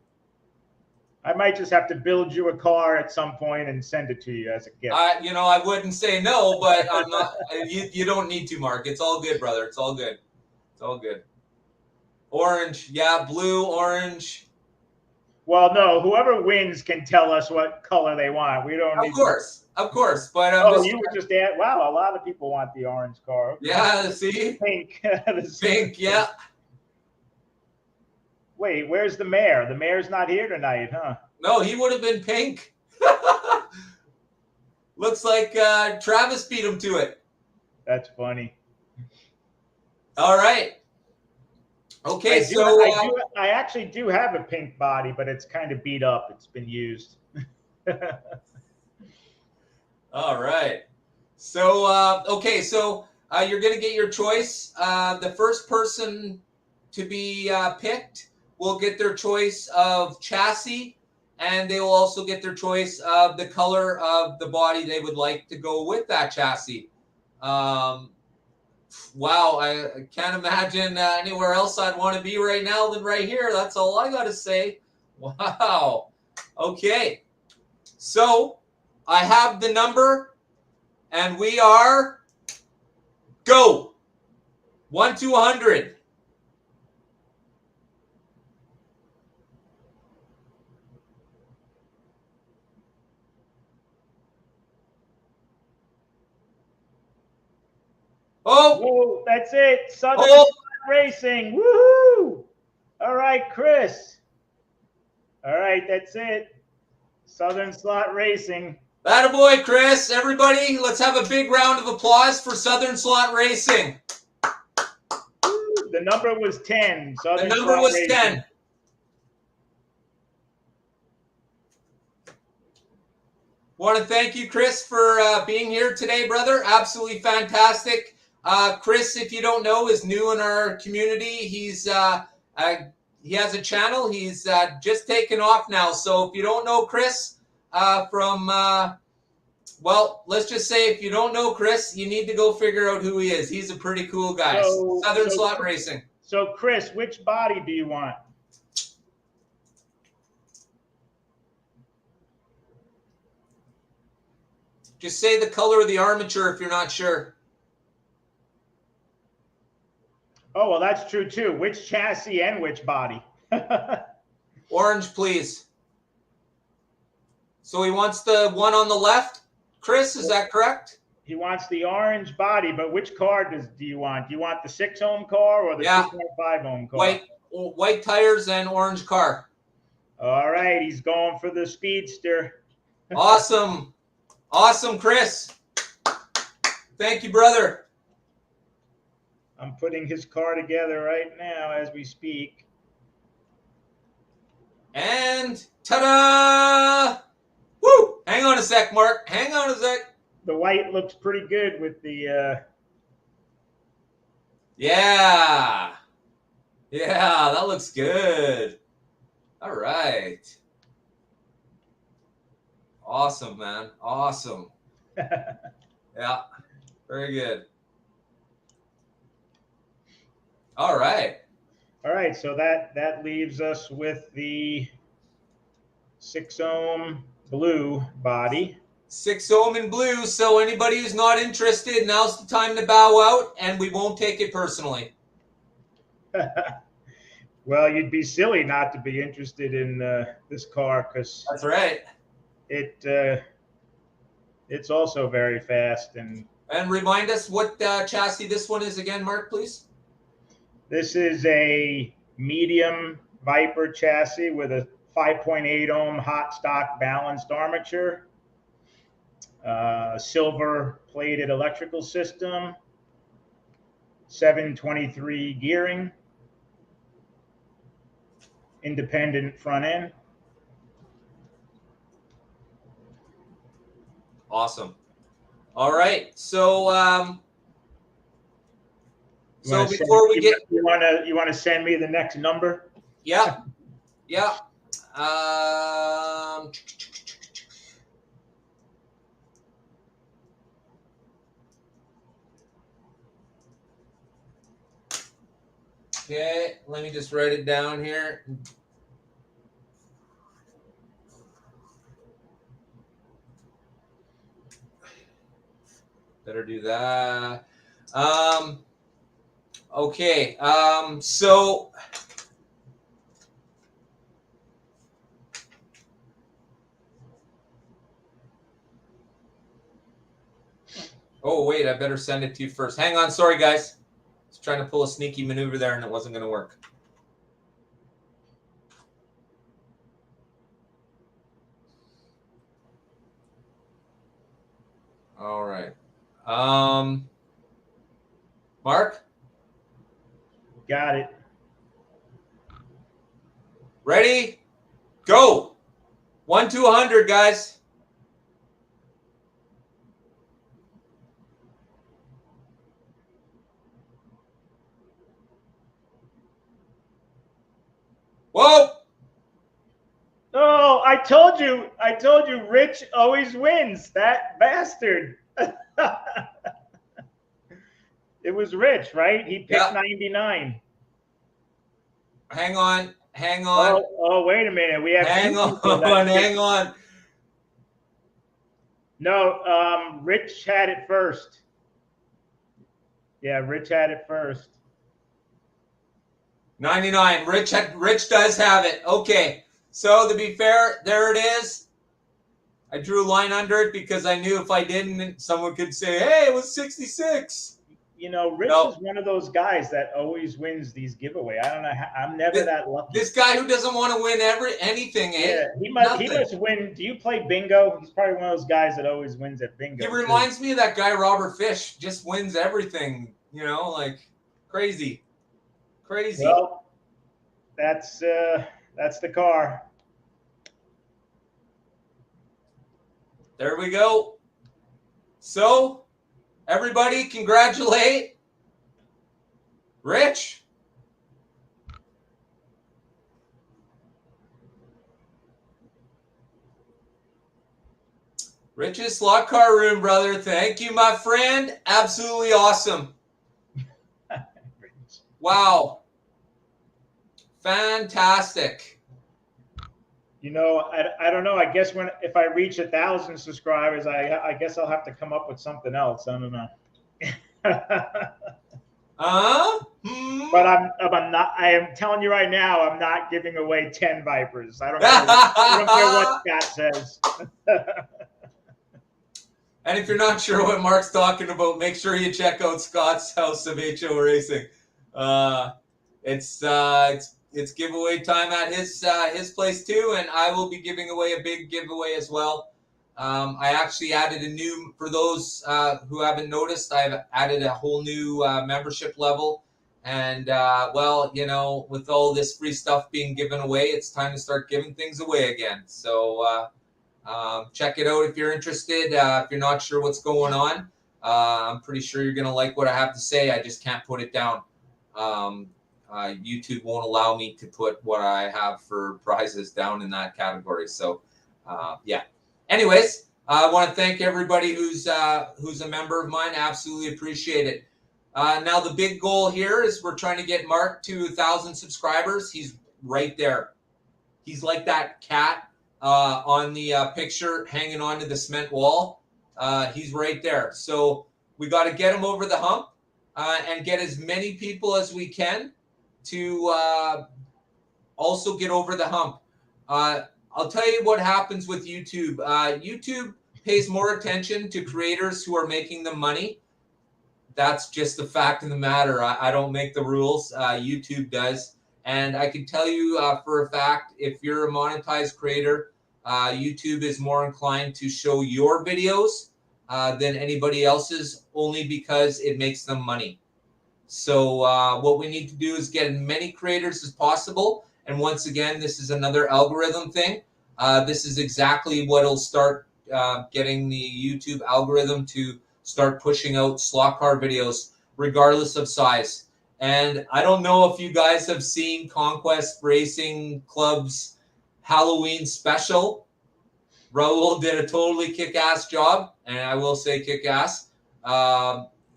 I might just have to build you a car at some point and send it to you as a gift. I wouldn't say no, but I'm not. You don't need to, Mark. It's all good, brother. It's all good. It's all good. Orange, yeah, blue, orange. Well, no, whoever wins can tell us what color they want. We don't need Of course. But Oh, you were just at, wow, a lot of people want the orange car. Okay. Yeah, see? Pink. Pink, yeah. Wait, where's the mayor? The mayor's not here tonight, huh? No, he would have been pink. Looks like Travis beat him to it. That's funny. All right. Okay, I actually do have a pink body, but it's kind of beat up. It's been used. All right. So, okay, so you're going to get your choice. The first person to be picked will get their choice of chassis, and they will also get their choice of the color of the body they would like to go with that chassis. Wow, I can't imagine anywhere else I'd want to be right now than right here. That's all I got to say. Wow. Okay. So I have the number, and we are go. 1 to 100. Oh, whoa, that's it. Southern Slot Racing. Woohoo! All right, Chris. All right, that's it. Southern Slot Racing. attaboy, Chris. Everybody, let's have a big round of applause for Southern Slot Racing. The number was 10. The number was 10. Want to thank you, Chris, for being here today, brother. Absolutely fantastic. Chris, if you don't know, is new in our community. He has a channel. He's just taken off now. So if you don't know Chris well, let's just say if you don't know Chris, you need to go figure out who he is. He's a pretty cool guy. Southern Slot Racing. So, Chris, which body do you want? Just say the color of the armature if you're not sure. Oh, well, that's true, too. Which chassis and which body? Orange, please. So he wants the one on the left. Chris, is that correct? He wants the orange body, but which car do you want? Do you want the 6 ohm car or the 2.5 ohm car? White tires and orange car. All right, he's going for the Speedster. Awesome. Awesome, Chris. Thank you, brother. I'm putting his car together right now as we speak. And ta-da! Woo! Hang on a sec, Mark. Hang on a sec. The white looks pretty good with the... Yeah. Yeah, that looks good. All right. Awesome, man. Awesome. Yeah. Very good. All right. All right, so that leaves us with the 6 ohm blue body. 6 ohm in blue. So anybody who's not interested, now's the time to bow out, and we won't take it personally. Well, you'd be silly not to be interested in this car because that's right. It's also very fast and remind us what chassis this one is again, Mark, please. This is a medium Viper chassis with a 5.8 ohm hot stock balanced armature, silver plated electrical system, 723 gearing, independent front end. Awesome. All right. So before we get, you want to send me the next number? Yeah. Yeah. Okay, let me just write it down here. Better do that. Okay. So Oh, wait, I better send it to you first. Hang on. Sorry, guys. I was trying to pull a sneaky maneuver there, and it wasn't going to work. All right. Mark? Got it. Ready? Go. 1 to 100, guys. Whoa. Oh, I told you, Rich always wins. That bastard. It was Rich, right? He picked 99. Hang on. Hang on. Oh, wait a minute. We have hang on. No, Rich had it first. Yeah, Rich had it first. 99. Rich does have it. Okay. So to be fair, there it is. I drew a line under it because I knew if I didn't, someone could say, hey, it was 66. You know, Rich is one of those guys that always wins these giveaway. I don't know. I'm never that lucky. This guy who doesn't want to win anything, eh? Yeah, he must win. Do you play bingo? He's probably one of those guys that always wins at bingo. He reminds me of that guy, Robert Fish. Just wins everything, you know, like crazy. Crazy. Well, that's the car. There we go. So, everybody, congratulate Rich. Rich's slot car room, brother. Thank you, my friend. Absolutely awesome. Wow. Fantastic. You know, I don't know. I guess if I reach 1,000 subscribers, I guess I'll have to come up with something else. I don't know. But I'm not. I am telling you right now, I'm not giving away 10 Vipers. I don't care what Scott says. And if you're not sure what Mark's talking about, make sure you check out Scott's House of HO Racing. It's giveaway time at his place too, and I will be giving away a big giveaway as well. I actually added for those who haven't noticed, I've added a whole new membership level. And, well, you know, with all this free stuff being given away, it's time to start giving things away again. So check it out if you're interested. If you're not sure what's going on, I'm pretty sure you're going to like what I have to say. I just can't put it down. YouTube won't allow me to put what I have for prizes down in that category. So, yeah. Anyways, I want to thank everybody who's a member of mine. Absolutely appreciate it. Now, the big goal here is we're trying to get Mark to 1,000 subscribers. He's right there. He's like that cat on the picture hanging onto the cement wall. He's right there. So we got to get him over the hump and get as many people as we can to also get over the hump. I'll tell you what happens with YouTube. YouTube pays more attention to creators who are making them money. That's just the fact of the matter. I don't make the rules. YouTube does. And I can tell you for a fact, if you're a monetized creator, YouTube is more inclined to show your videos than anybody else's, only because it makes them money. So what we need to do is get as many creators as possible. And once again, this is another algorithm thing. This is exactly what will start getting the YouTube algorithm to start pushing out slot car videos, regardless of size. And I don't know if you guys have seen Conquest Racing Club's Halloween special. Raul did a totally kick-ass job, and I will say kick-ass.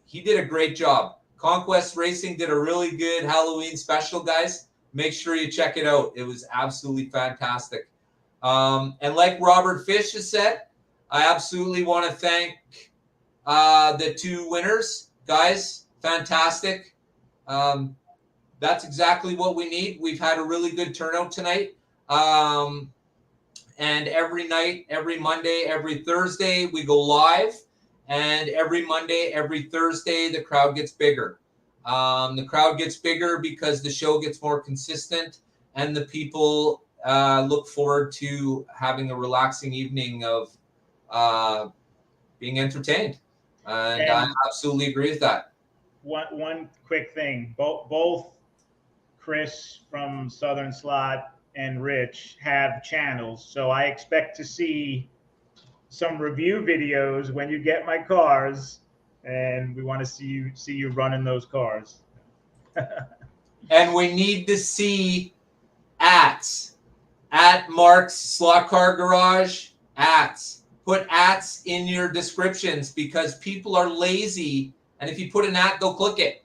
He did a great job. Conquest Racing did a really good Halloween special, guys. Make sure you check it out. It was absolutely fantastic. And like Robert Fish has said, I absolutely want to thank the two winners. Guys, fantastic. That's exactly what we need. We've had a really good turnout tonight. And every night, every Monday, every Thursday, we go live. And every Monday, every Thursday, the crowd gets bigger. The crowd gets bigger because the show gets more consistent, and the people look forward to having a relaxing evening of being entertained. And I absolutely agree with that. One quick thing. Both Chris from Southern Slot and Rich have channels, so I expect to see some review videos when you get my cars, and we want to see you running those cars. And we need to see at Mark's Slot Car Garage. Put ats in your descriptions because people are lazy, and if you put an at, they'll click it.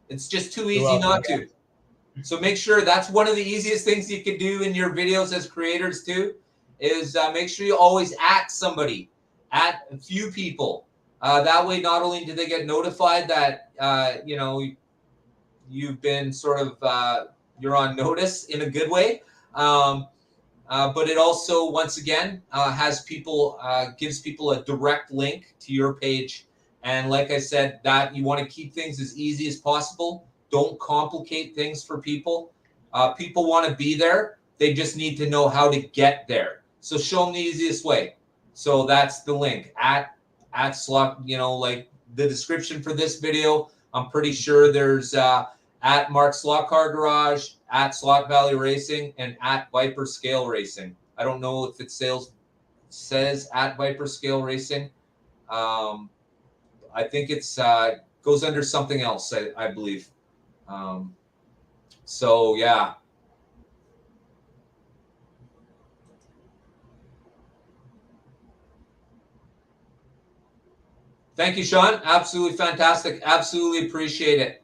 It's just too easy not to. So make sure that's one of the easiest things you can do in your videos as creators too, is make sure you always at somebody, at a few people. That way, not only do they get notified that you've been sort of you're on notice in a good way, but it also, once again, gives people a direct link to your page. And like I said, that you want to keep things as easy as possible. Don't complicate things for people. People want to be there. They just need to know how to get there. So show them the easiest way. So that's the link at Slot, like the description for this video. I'm pretty sure there's at Mark Slot Car Garage, at Slot Valley Racing, and at Viper Scale Racing. I don't know if it says at Viper Scale Racing. I think it's goes under something else, I believe. So yeah. Thank you, Sean. Absolutely fantastic. Absolutely appreciate it.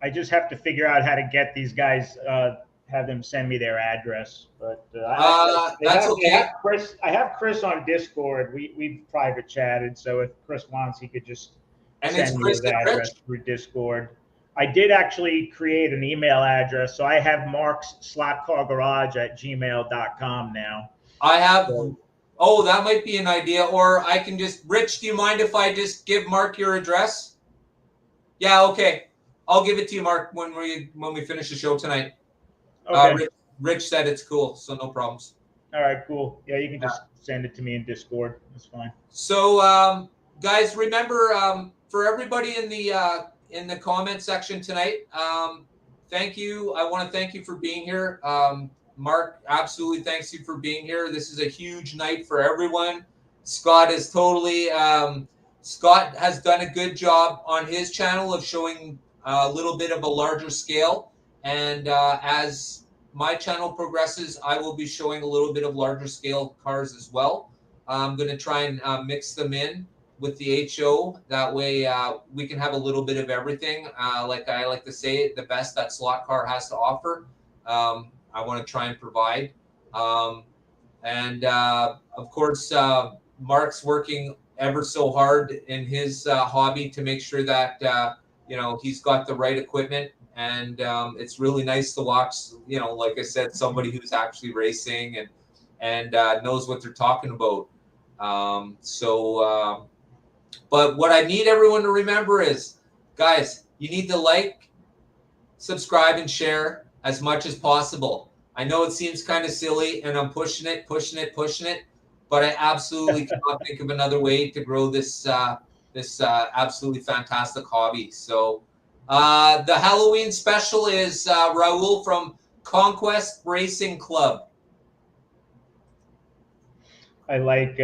I just have to figure out how to get these guys, have them send me their address. But that's okay. I have Chris on Discord. We've private chatted, so if Chris wants, he could just send me his address through Discord. I did actually create an email address, so I have Mark's Slot Car Garage at gmail.com now. I have. Oh, that might be an idea. Or I can just, Rich, do you mind if I just give Mark your address? Yeah, okay. I'll give it to you, Mark, when we finish the show tonight. Okay. Rich said it's cool, so no problems. All right, cool. Yeah, you can just send it to me in Discord. That's fine. So, guys, remember, for everybody in the comment section tonight, thank you. I want to thank you for being here. Mark, absolutely thanks you for being here. This is a huge night for everyone. Scott has done a good job on his channel of showing a little bit of a larger scale. And as my channel progresses, I will be showing a little bit of larger scale cars as well. I'm going to try and mix them in with the HO. That way we can have a little bit of everything. Like I like to say, the best that Slot Car has to offer. I want to try and provide. And of course, Mark's working ever so hard in his hobby to make sure that, he's got the right equipment. And it's really nice to watch, like I said, somebody who's actually racing and knows what they're talking about. But what I need everyone to remember is, guys, you need to like, subscribe, and share as much as possible. I know it seems kind of silly, and I'm pushing it, but I absolutely cannot think of another way to grow this absolutely fantastic hobby. So the Halloween special is Raul from Conquest Racing Club. I like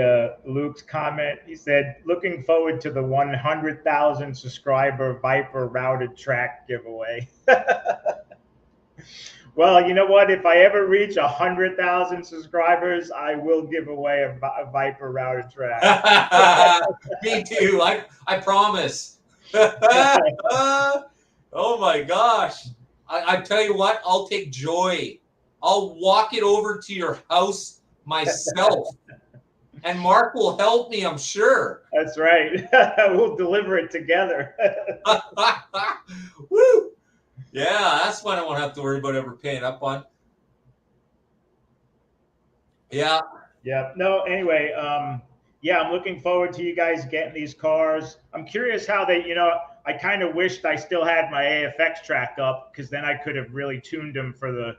Luke's comment. He said, looking forward to the 100,000 subscriber Viper routed track giveaway. Well, you know what? If I ever reach 100,000 subscribers, I will give away a Viper routed track. Me too. I promise. Oh my gosh. I tell you what, I'll take joy. I'll walk it over to your house myself. And Mark will help me, I'm sure. That's right. We'll deliver it together. Woo! Yeah, that's one I won't have to worry about ever paying up on. Yeah. Yeah. No, anyway, yeah, I'm looking forward to you guys getting these cars. I'm curious how they, I kind of wished I still had my AFX track up, because then I could have really tuned them for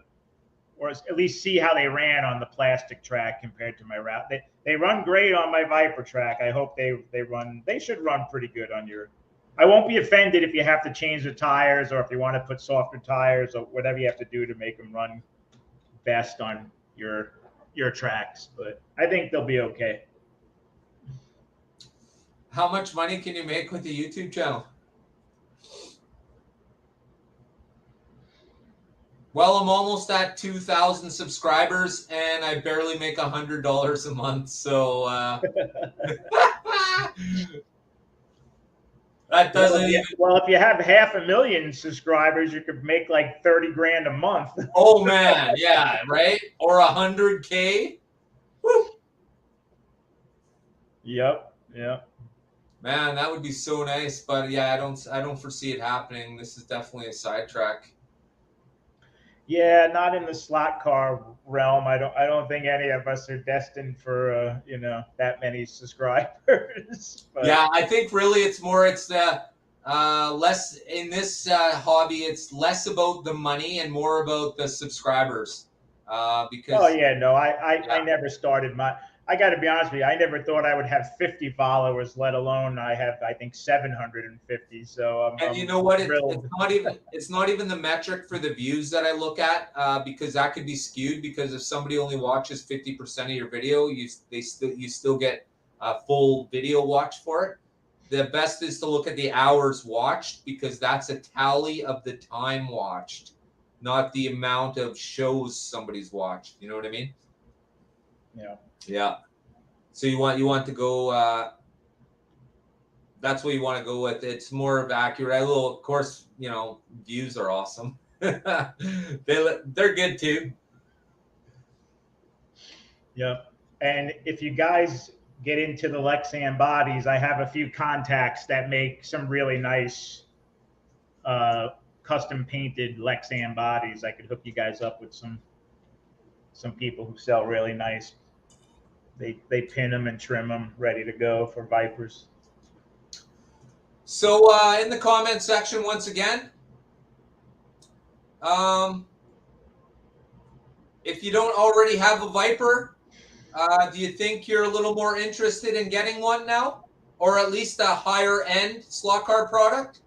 or at least see how they ran on the plastic track compared to my route. They run great on my Viper track. I hope they should run pretty good on your. I won't be offended if you have to change the tires, or if you want to put softer tires, or whatever you have to do to make them run best on your tracks. But I think they'll be okay. How much money can you make with the YouTube channel? Well, I'm almost at 2,000 subscribers, and I barely make $100 a month. So that doesn't even. Well, if you have 500,000 subscribers, you could make like 30 grand a month. Oh man, yeah, right? Or 100K. Woo. Yep. Man, that would be so nice. But yeah, I don't foresee it happening. This is definitely a sidetrack. Yeah, not in the slot car realm. I don't think any of us are destined for that many subscribers. But yeah, I think really it's the less in this hobby. It's less about the money and more about the subscribers. Because I never started I got to be honest with you. I never thought I would have 50 followers, let alone I think 750. So and you know what? It's not even the metric for the views that I look at, because that could be skewed. Because if somebody only watches 50% of your video, you still get a full video watch for it. The best is to look at the hours watched, because that's a tally of the time watched, not the amount of shows somebody's watched. You know what I mean? Yeah. Yeah. So you want to go. That's what you want to go with. It's more of accurate. Of course, views are awesome. They're good too. Yeah. And if you guys get into the Lexan bodies, I have a few contacts that make some really nice custom painted Lexan bodies. I could hook you guys up with some people who sell really nice. They pin them and trim them, ready to go for Vipers. So in the comment section, once again, if you don't already have a Viper, do you think you're a little more interested in getting one now, or at least a higher end slot car product?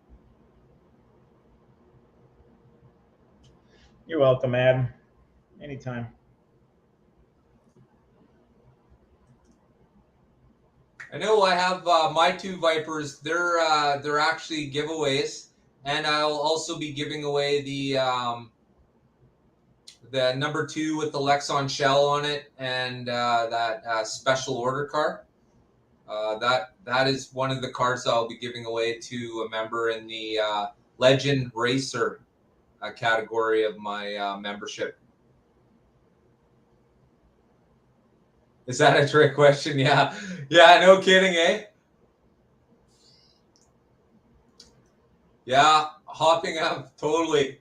You're welcome, Adam. Anytime. I know I have my two Vipers. They're actually giveaways, and I'll also be giving away the number 2 with the Lexan shell on it, and that special order car. That is one of the cars I'll be giving away to a member in the Legend Racer category of my membership. Is that a trick question? Yeah, no kidding, eh? Yeah, hopping up, totally.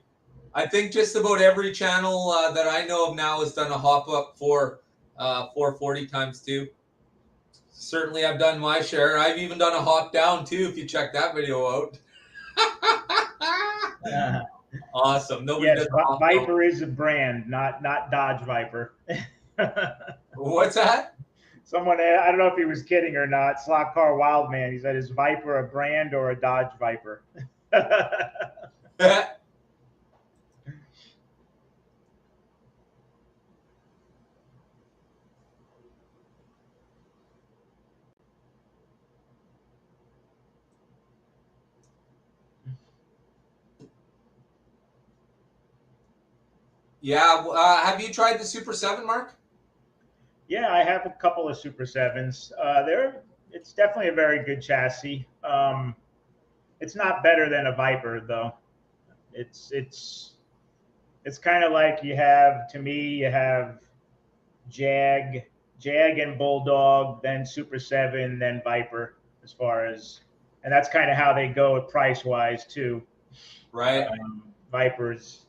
I think just about every channel that I know of now has done a hop up for 440 times 2. Certainly, I've done my share. I've even done a hop down too, if you check that video out. Awesome. Nobody does Viper is a brand, not Dodge Viper. What's that? Someone, I don't know if he was kidding or not. Slot Car Wildman. He said, "Is Viper a brand or a Dodge Viper?" Yeah. Have you tried the Super 7, Mark? Yeah, I have a couple of Super 7s. It's definitely a very good chassis. It's not better than a Viper, though. It's kind of like you have Jag and Bulldog, then Super 7, then Viper, and that's kind of how they go price wise too. Right. Viper's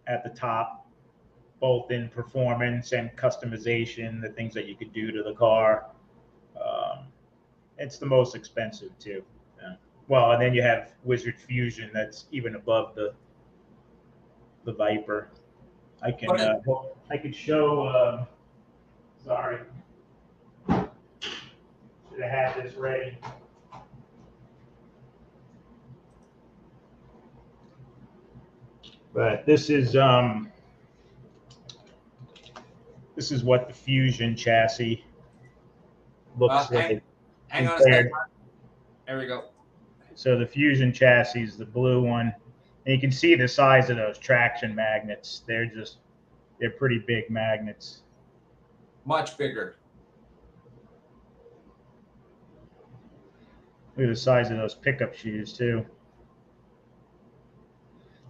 at the top, both in performance and customization, the things that you could do to the car. It's the most expensive too. Well, and then you have Wizard Fusion that's even above the Viper. I could show. Sorry, should have had this ready. But this is what the Fusion chassis looks like. Hang on a second. There we go. So the Fusion chassis is the blue one. And you can see the size of those traction magnets. They're pretty big magnets. Much bigger. Look at the size of those pickup shoes too.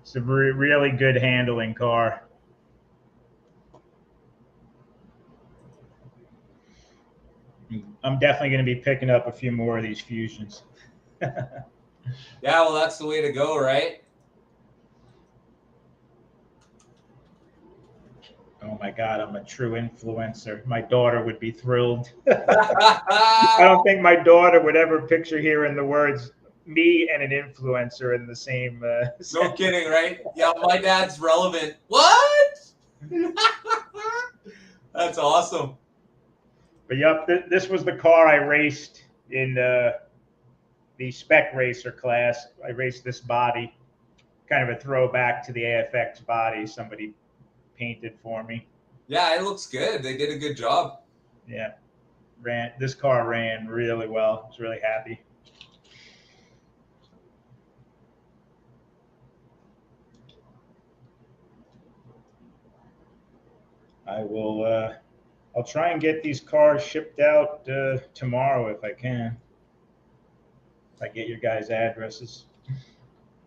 It's a really good handling car. I'm definitely going to be picking up a few more of these Fusions. Yeah, well, that's the way to go, right? Oh my God, I'm a true influencer. My daughter would be thrilled. I don't think my daughter would ever picture hearing the words me and an influencer in the same No kidding, right? Yeah, my dad's relevant. What? That's awesome. But yep, this was the car I raced in the spec racer class. I raced this body, kind of a throwback to the AFX body somebody painted for me. Yeah, it looks good. They did a good job. Yeah, this car ran really well. I was really happy. I'll try and get these cars shipped out tomorrow if I can. If I get your guys' addresses.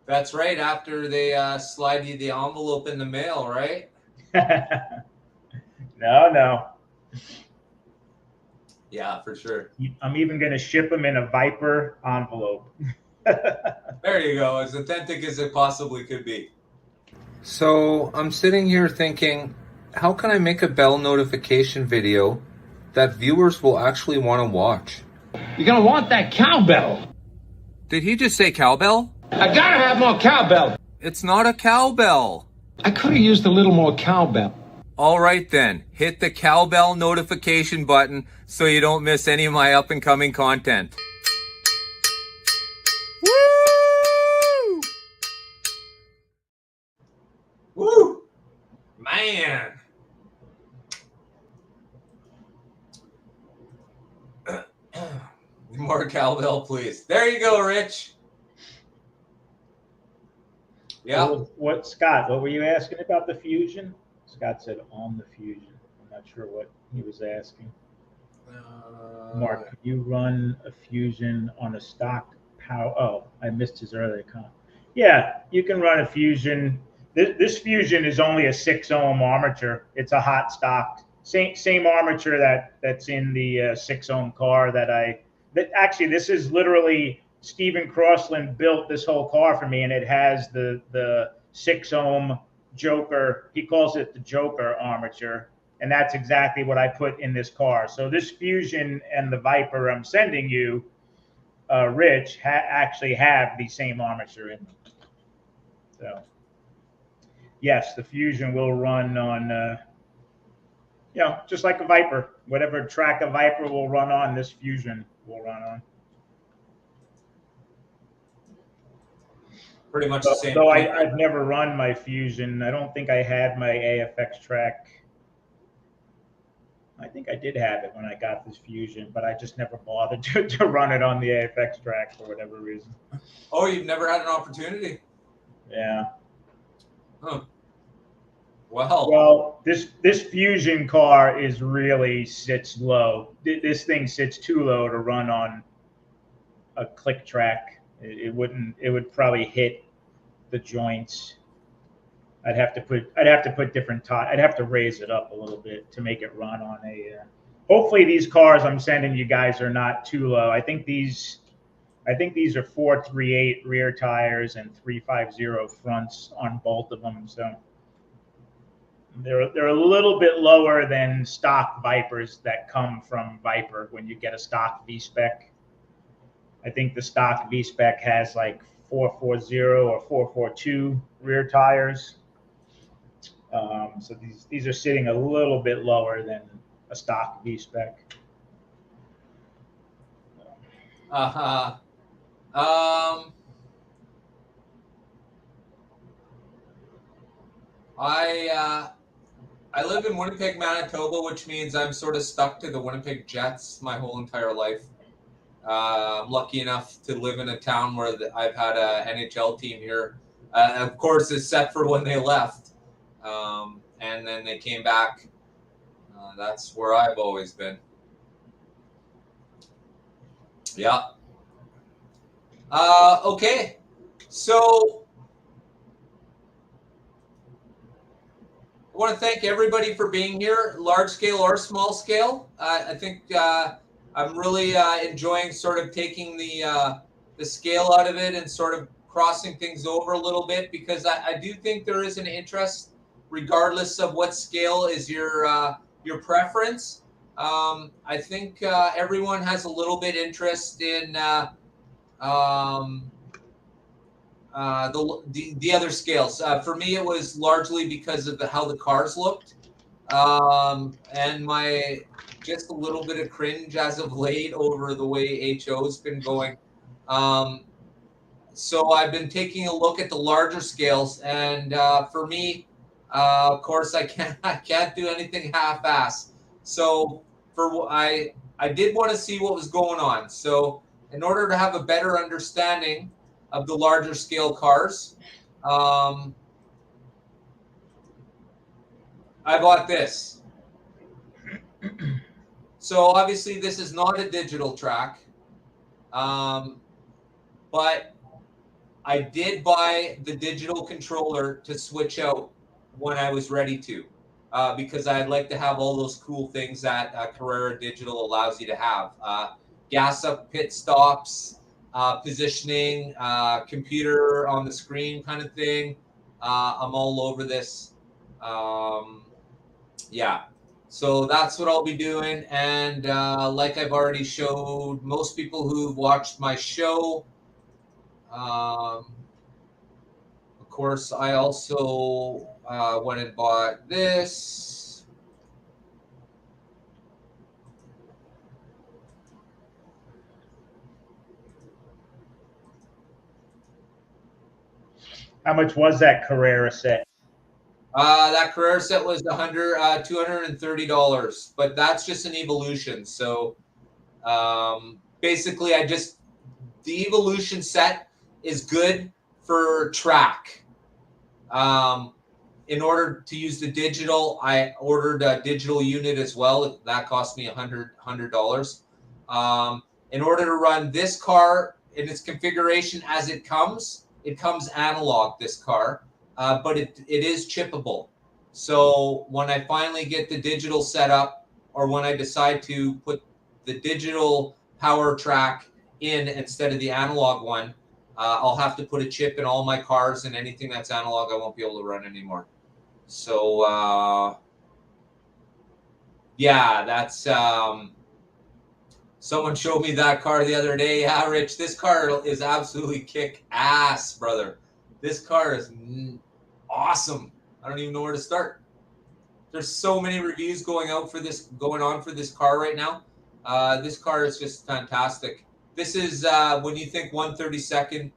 That's right. After they slide you the envelope in the mail, right? No. Yeah, for sure. I'm even going to ship them in a Viper envelope. There you go. As authentic as it possibly could be. So I'm sitting here thinking, how can I make a bell notification video that viewers will actually want to watch? You're gonna want that cowbell. Did he just say cowbell? I gotta have more cowbell. It's not a cowbell. I could have used a little more cowbell. All right then, hit the cowbell notification button so you don't miss any of my up and coming content. Woo! Woo! Man. More cowbell, please. There you go, Rich. Yeah. What Scott? What were you asking about the Fusion? Scott said on the Fusion. I'm not sure what he was asking. Mark, can you run a Fusion on a stock power? Oh, I missed his earlier comment. Yeah, you can run a Fusion. This Fusion is only a 6 ohm armature. It's a hot stock. Same armature that's in the 6 ohm car actually, this is literally Stephen Crossland built this whole car for me, and it has the 6 ohm Joker. He calls it the Joker armature, and that's exactly what I put in this car. So this Fusion and the Viper I'm sending you, Rich, actually have the same armature in them. So yes, the Fusion will run on, just like a Viper. Whatever track a Viper will run on, this Fusion will run on. Pretty much the same. Though I've never run my Fusion. I don't think I had my AFX track. I think I did have it when I got this Fusion, but I just never bothered to run it on the AFX track for whatever reason. Oh, you've never had an opportunity? Yeah. Huh. Well, this Fusion car really sits low. This thing sits too low to run on a click track. It would probably hit the joints. I'd have to put different tires. I'd have to raise it up a little bit to make it run on a. Hopefully, these cars I'm sending you guys are not too low. I think these are 438 rear tires and 350 fronts on both of them. So they're a little bit lower than stock Vipers that come from Viper when you get a stock V-spec. I think the stock V-Spec has like 440 or 442 rear tires. So these are sitting a little bit lower than a stock V-Spec. Uh-huh. I live in Winnipeg, Manitoba, which means I'm sort of stuck to the Winnipeg Jets my whole entire life. I'm lucky enough to live in a town where I've had an NHL team here. Of course, except for when they left, and then they came back. That's where I've always been. Yeah. Okay. So I want to thank everybody for being here, large scale or small scale. I think I'm really enjoying sort of taking the scale out of it and sort of crossing things over a little bit, because I do think there is an interest, regardless of what scale is your preference. I think everyone has a little bit interest in um, the other scales. For me, it was largely because of how the cars looked, and my just a little bit of cringe as of late over the way HO's been going. So I've been taking a look at the larger scales, and for me, of course, I can't do anything half-ass. So I did want to see what was going on. So in order to have a better understanding of the larger scale cars, I bought this. So obviously this is not a digital track, but I did buy the digital controller to switch out when I was ready to, because I'd like to have all those cool things that Carrera Digital allows you to have. Gas up pit stops, positioning, computer on the screen kind of thing. I'm all over this. Yeah. So that's what I'll be doing. And like I've already showed most people who've watched my show, of course, I also went and bought this. How much was that Carrera set? That Carrera set was $230, but that's just an Evolution. So basically, the Evolution set is good for track. In order to use the digital, I ordered a digital unit as well. That cost me $100. In order to run this car in its configuration as it comes analog, this car, but it is chippable. So when I finally get the digital set up, or when I decide to put the digital power track in instead of the analog one, I'll have to put a chip in all my cars, and anything that's analog I won't be able to run anymore. So yeah, that's someone showed me that car the other day. Yeah, Rich, this car is absolutely kick ass, brother. This car is awesome. I don't even know where to start. There's so many reviews going on for this car right now. This car is just fantastic. This is when you think 132nd.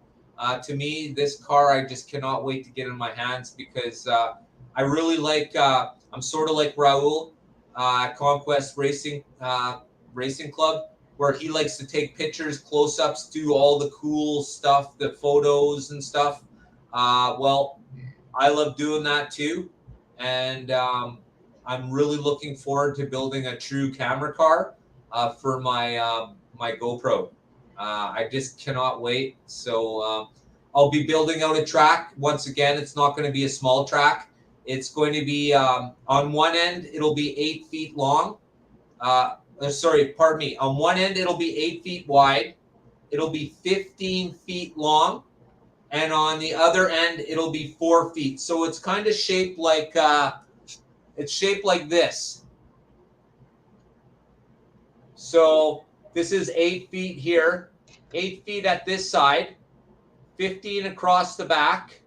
To me, this car, I just cannot wait to get in my hands, because I really like. I'm sort of like Raul, Conquest Racing Club, where he likes to take pictures, close-ups, do all the cool stuff, the photos and stuff. Well, I love doing that too, and I'm really looking forward to building a true camera car for my my GoPro. I just cannot wait. So I'll be building out a track. Once again, it's not going to be a small track. It's going to be on one end, it'll be 8 feet long. Sorry, pardon me. On one end, it'll be 8 feet wide. It'll be 15 feet long. And on the other end, it'll be 4 feet. So it's kind of shaped like this. So this is 8 feet here, 8 feet at this side, 15 across the back,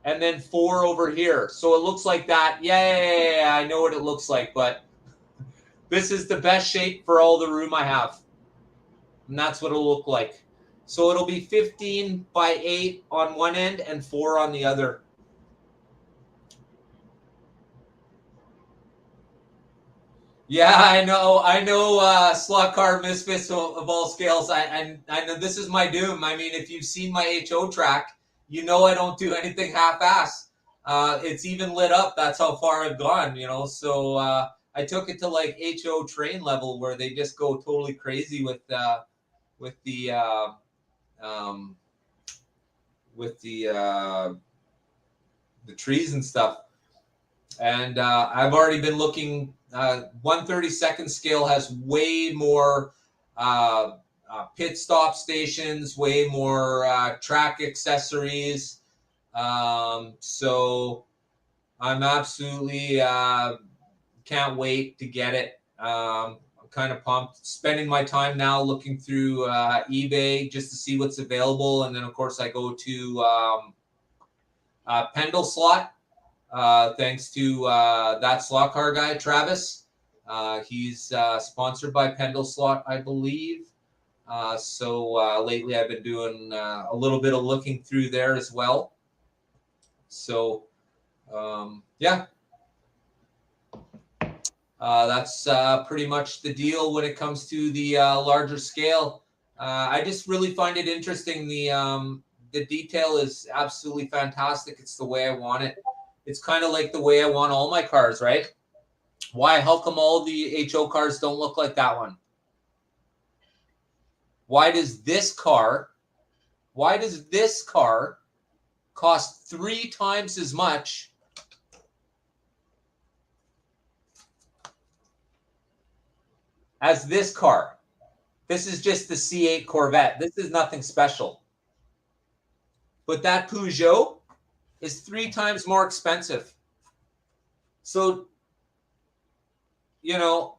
and then 4 over here. So it looks like that. Yeah, I know what it looks like, but this is the best shape for all the room I have. And that's what it'll look like. So it'll be 15 by 8 on one end and 4 on the other. Yeah, I know, slot car misfits of all scales. I know this is my doom. I mean, if you've seen my HO track, you know I don't do anything half-ass. It's even lit up. That's how far I've gone, you know. So I took it to like HO train level where they just go totally crazy with the um, the trees and stuff. And I've already been looking. 1/32 scale has way more pit stop stations, way more track accessories. So I'm absolutely can't wait to get it. I'm kind of pumped. Spending my time now looking through eBay just to see what's available, and then of course I go to Pendle Slot. Thanks to that slot car guy, Travis. He's sponsored by Pendle Slot, I believe. So lately I've been doing a little bit of looking through there as well. So, yeah. That's pretty much the deal when it comes to the larger scale. I just really find it interesting. The detail is absolutely fantastic. It's the way I want it. It's kind of like the way I want all my cars, right? How come all the HO cars don't look like that one? Why does this car cost 3 times as much as this car? This is just the C8 Corvette. This is nothing special. But that Peugeot is 3 times more expensive. So, you know,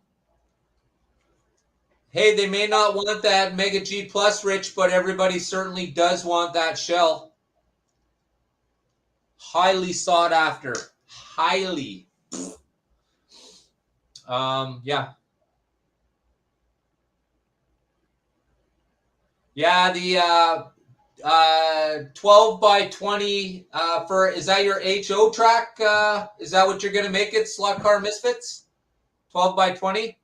hey, they may not want that Mega G Plus, Rich, but everybody certainly does want that shell. Highly sought after. Highly. Yeah. Yeah, the 12 by 20 is that your HO track? Is that what you're going to make it, Slot Car Misfits? 12 by 20?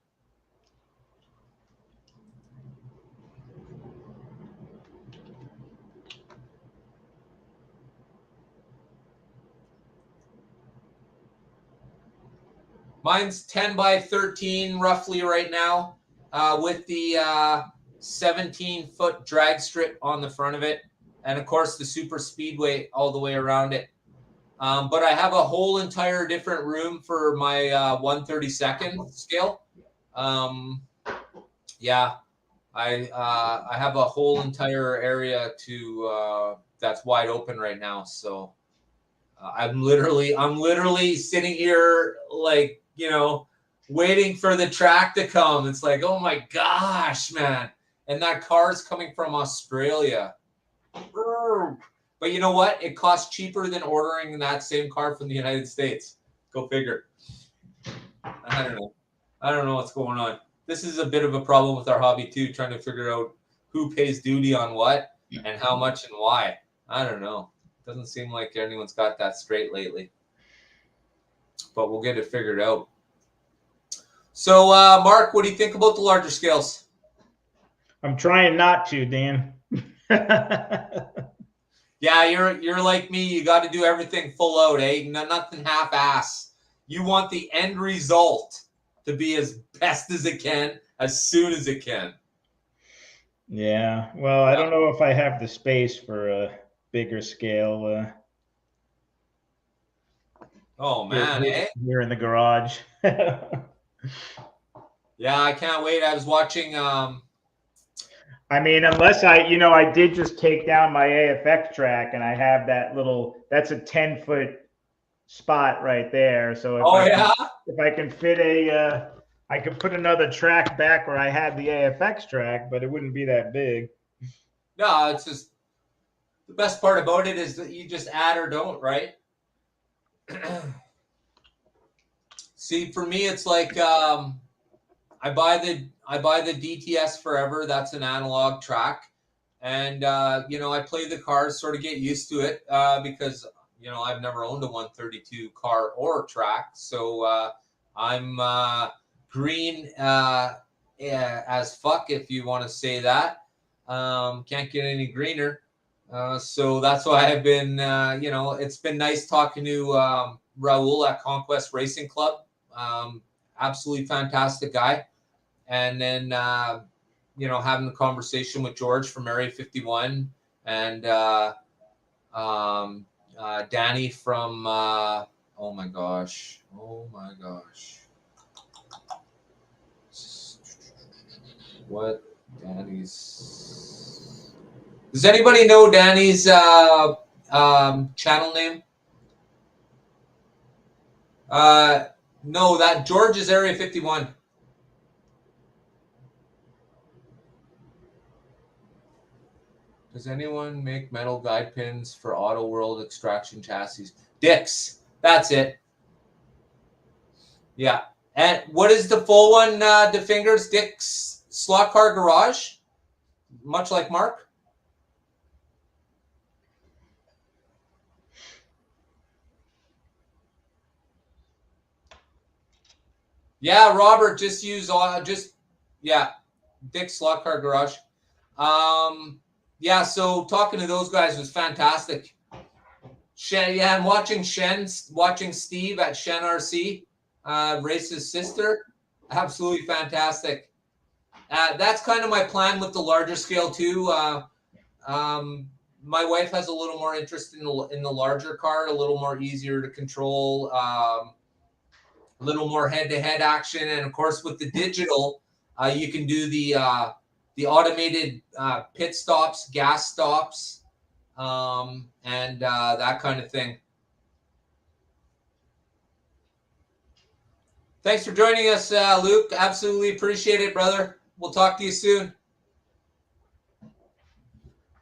Mine's 10 by 13 roughly right now, with the 17-foot drag strip on the front of it, and of course the super speedway all the way around it. But I have a whole entire different room for my 1/32 scale. Yeah, I have a whole entire area that's wide open right now. So I'm literally sitting here like, you know, waiting for the track to come. It's like, oh my gosh, man. And that car's coming from Australia. But you know what? It costs cheaper than ordering that same car from the United States. Go figure. I don't know. I don't know what's going on. This is a bit of a problem with our hobby too, trying to figure out who pays duty on what and how much and why. I don't know. Doesn't seem like anyone's got that straight lately. But we'll get it figured out. So, Mark, what do you think about the larger scales? I'm trying not to, Dan. Yeah, you're like me. You got to do everything full out, eh? Nothing half-ass. You want the end result to be as best as it can, as soon as it can. Yeah. Well, I don't know if I have the space for a bigger scale. Oh man, here in the garage. Yeah, I can't wait. I was watching. I mean, unless I did just take down my AFX track, and I have that's a 10-foot spot right there. So if I can fit a I could put another track back where I had the AFX track, but it wouldn't be that big. No, it's just the best part about it is that you just add or don't, right? See, for me, it's like I buy the DTS Forever. That's an analog track, and I play the cars, sort of get used to it because I've never owned a 132 car or track, so I'm green as fuck, if you want to say that. Can't get any greener. So that's why I've been, it's been nice talking to Raul at Conquest Racing Club. Absolutely fantastic guy. And then, having the conversation with George from Area 51 and Danny from, oh my gosh. What? Danny's. Does anybody know Danny's channel name? No, that George is Area 51. Does anyone make metal guide pins for Auto World extraction chassis? Dick's. That's it. Yeah. And what is the full one, DeFingers? Dick's Slot Car Garage? Much like Mark? Yeah, Robert, just use Dick's Slot Car Garage. So talking to those guys was fantastic. I'm watching Steve at Shen RC race his sister. Absolutely fantastic. That's kind of my plan with the larger scale too. My wife has a little more interest in the larger car, a little more easier to control, a little more head-to-head action, and of course with the digital, you can do the automated pit stops, gas stops, and that kind of thing. Thanks for joining us, Luke. Absolutely appreciate it, brother. We'll talk to you soon.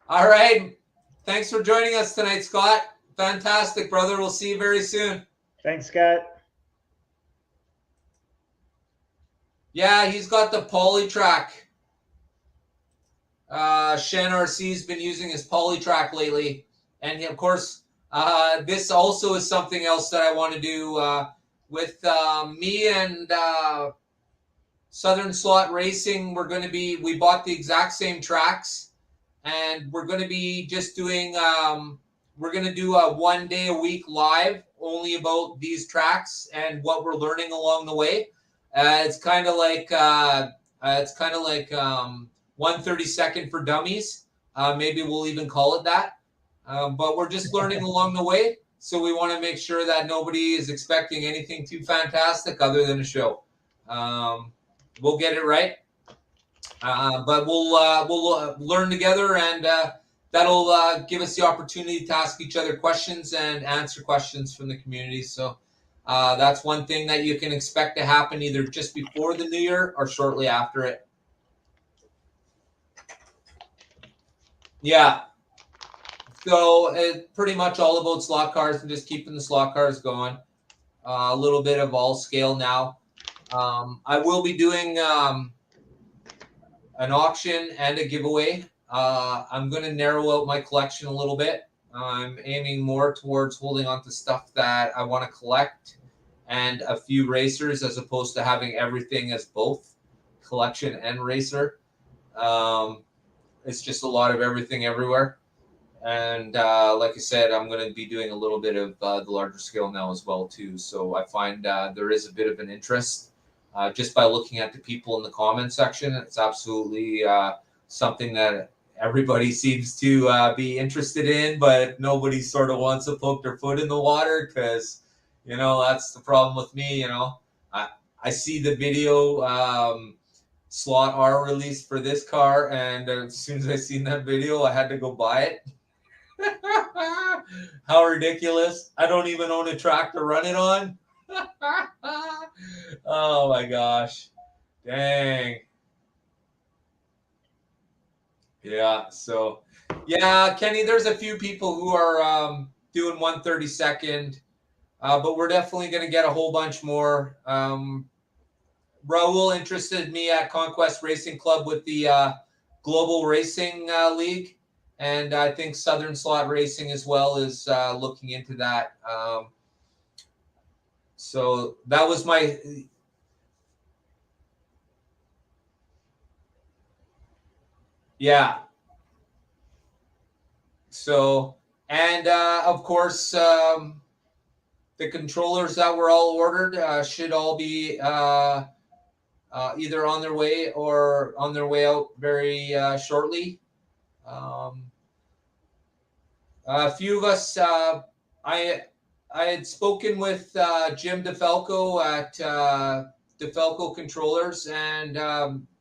All right. Thanks for joining us tonight, Scott. Fantastic, brother. We'll see you very soon. Thanks, Scott. Yeah, he's got the Polytrack. Shen RC's been using his Polytrack lately. And of course, this also is something else that I want to do with me and Southern Slot Racing. We bought the exact same tracks, and we're going to be just doing, we're going to do a 1 day a week live only about these tracks and what we're learning along the way. It's kind of like 1/32 for dummies. Maybe we'll even call it that. But we're just learning along the way. So we want to make sure that nobody is expecting anything too fantastic other than a show. We'll get it right. But we'll learn together, and that'll give us the opportunity to ask each other questions and answer questions from the community. So that's one thing that you can expect to happen either just before the new year or shortly after it. Yeah. So it's pretty much all about slot cars and just keeping the slot cars going. A little bit of all scale now. I will be doing an auction and a giveaway. I'm going to narrow out my collection a little bit. I'm aiming more towards holding on to stuff that I want to collect and a few racers, as opposed to having everything as both collection and racer. It's just a lot of everything everywhere. And like I said, I'm going to be doing a little bit of the larger scale now as well too. So I find there is a bit of an interest just by looking at the people in the comment section. It's absolutely something that everybody seems to be interested in, but nobody sort of wants to poke their foot in the water because, that's the problem with me. I see the video slot R released for this car, and as soon as I seen that video, I had to go buy it. How ridiculous. I don't even own a track to run it on. Oh my gosh. Dang. Yeah. So, yeah, Kenny, there's a few people who are doing 132nd, but we're definitely going to get a whole bunch more. Raul interested me at Conquest Racing Club with the Global Racing League, and I think Southern Slot Racing as well is looking into that. So that was my. Yeah. So, and of course, the controllers that were all ordered should all be either on their way or on their way out very shortly. A few of us, I had spoken with Jim DeFalco at DeFalco Controllers, and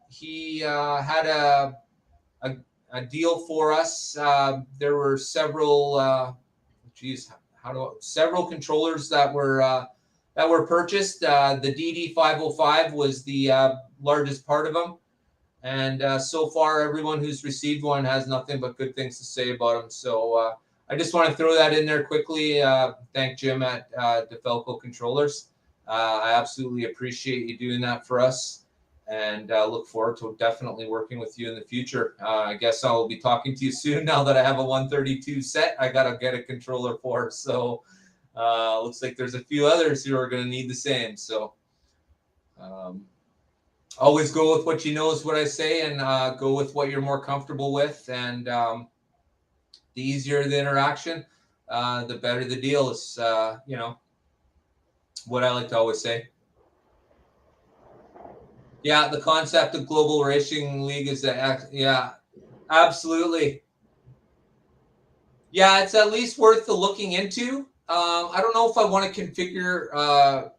he had a deal for us. There were several, several controllers that were purchased. The DD505 was the largest part of them, and so far, everyone who's received one has nothing but good things to say about them. So I just want to throw that in there quickly. Thank Jim at DeFalco Controllers. I absolutely appreciate you doing that for us, and look forward to definitely working with you in the future. I guess I'll be talking to you soon now that I have a 132 set I got to get a controller for. So looks like there's a few others who are going to need the same. So always go with what you know is what I say, and go with what you're more comfortable with. And the easier the interaction, the better the deal is, what I like to always say. Yeah, the concept of Global Racing League is that, yeah, absolutely. Yeah, it's at least worth the looking into. I don't know if I want to configure, I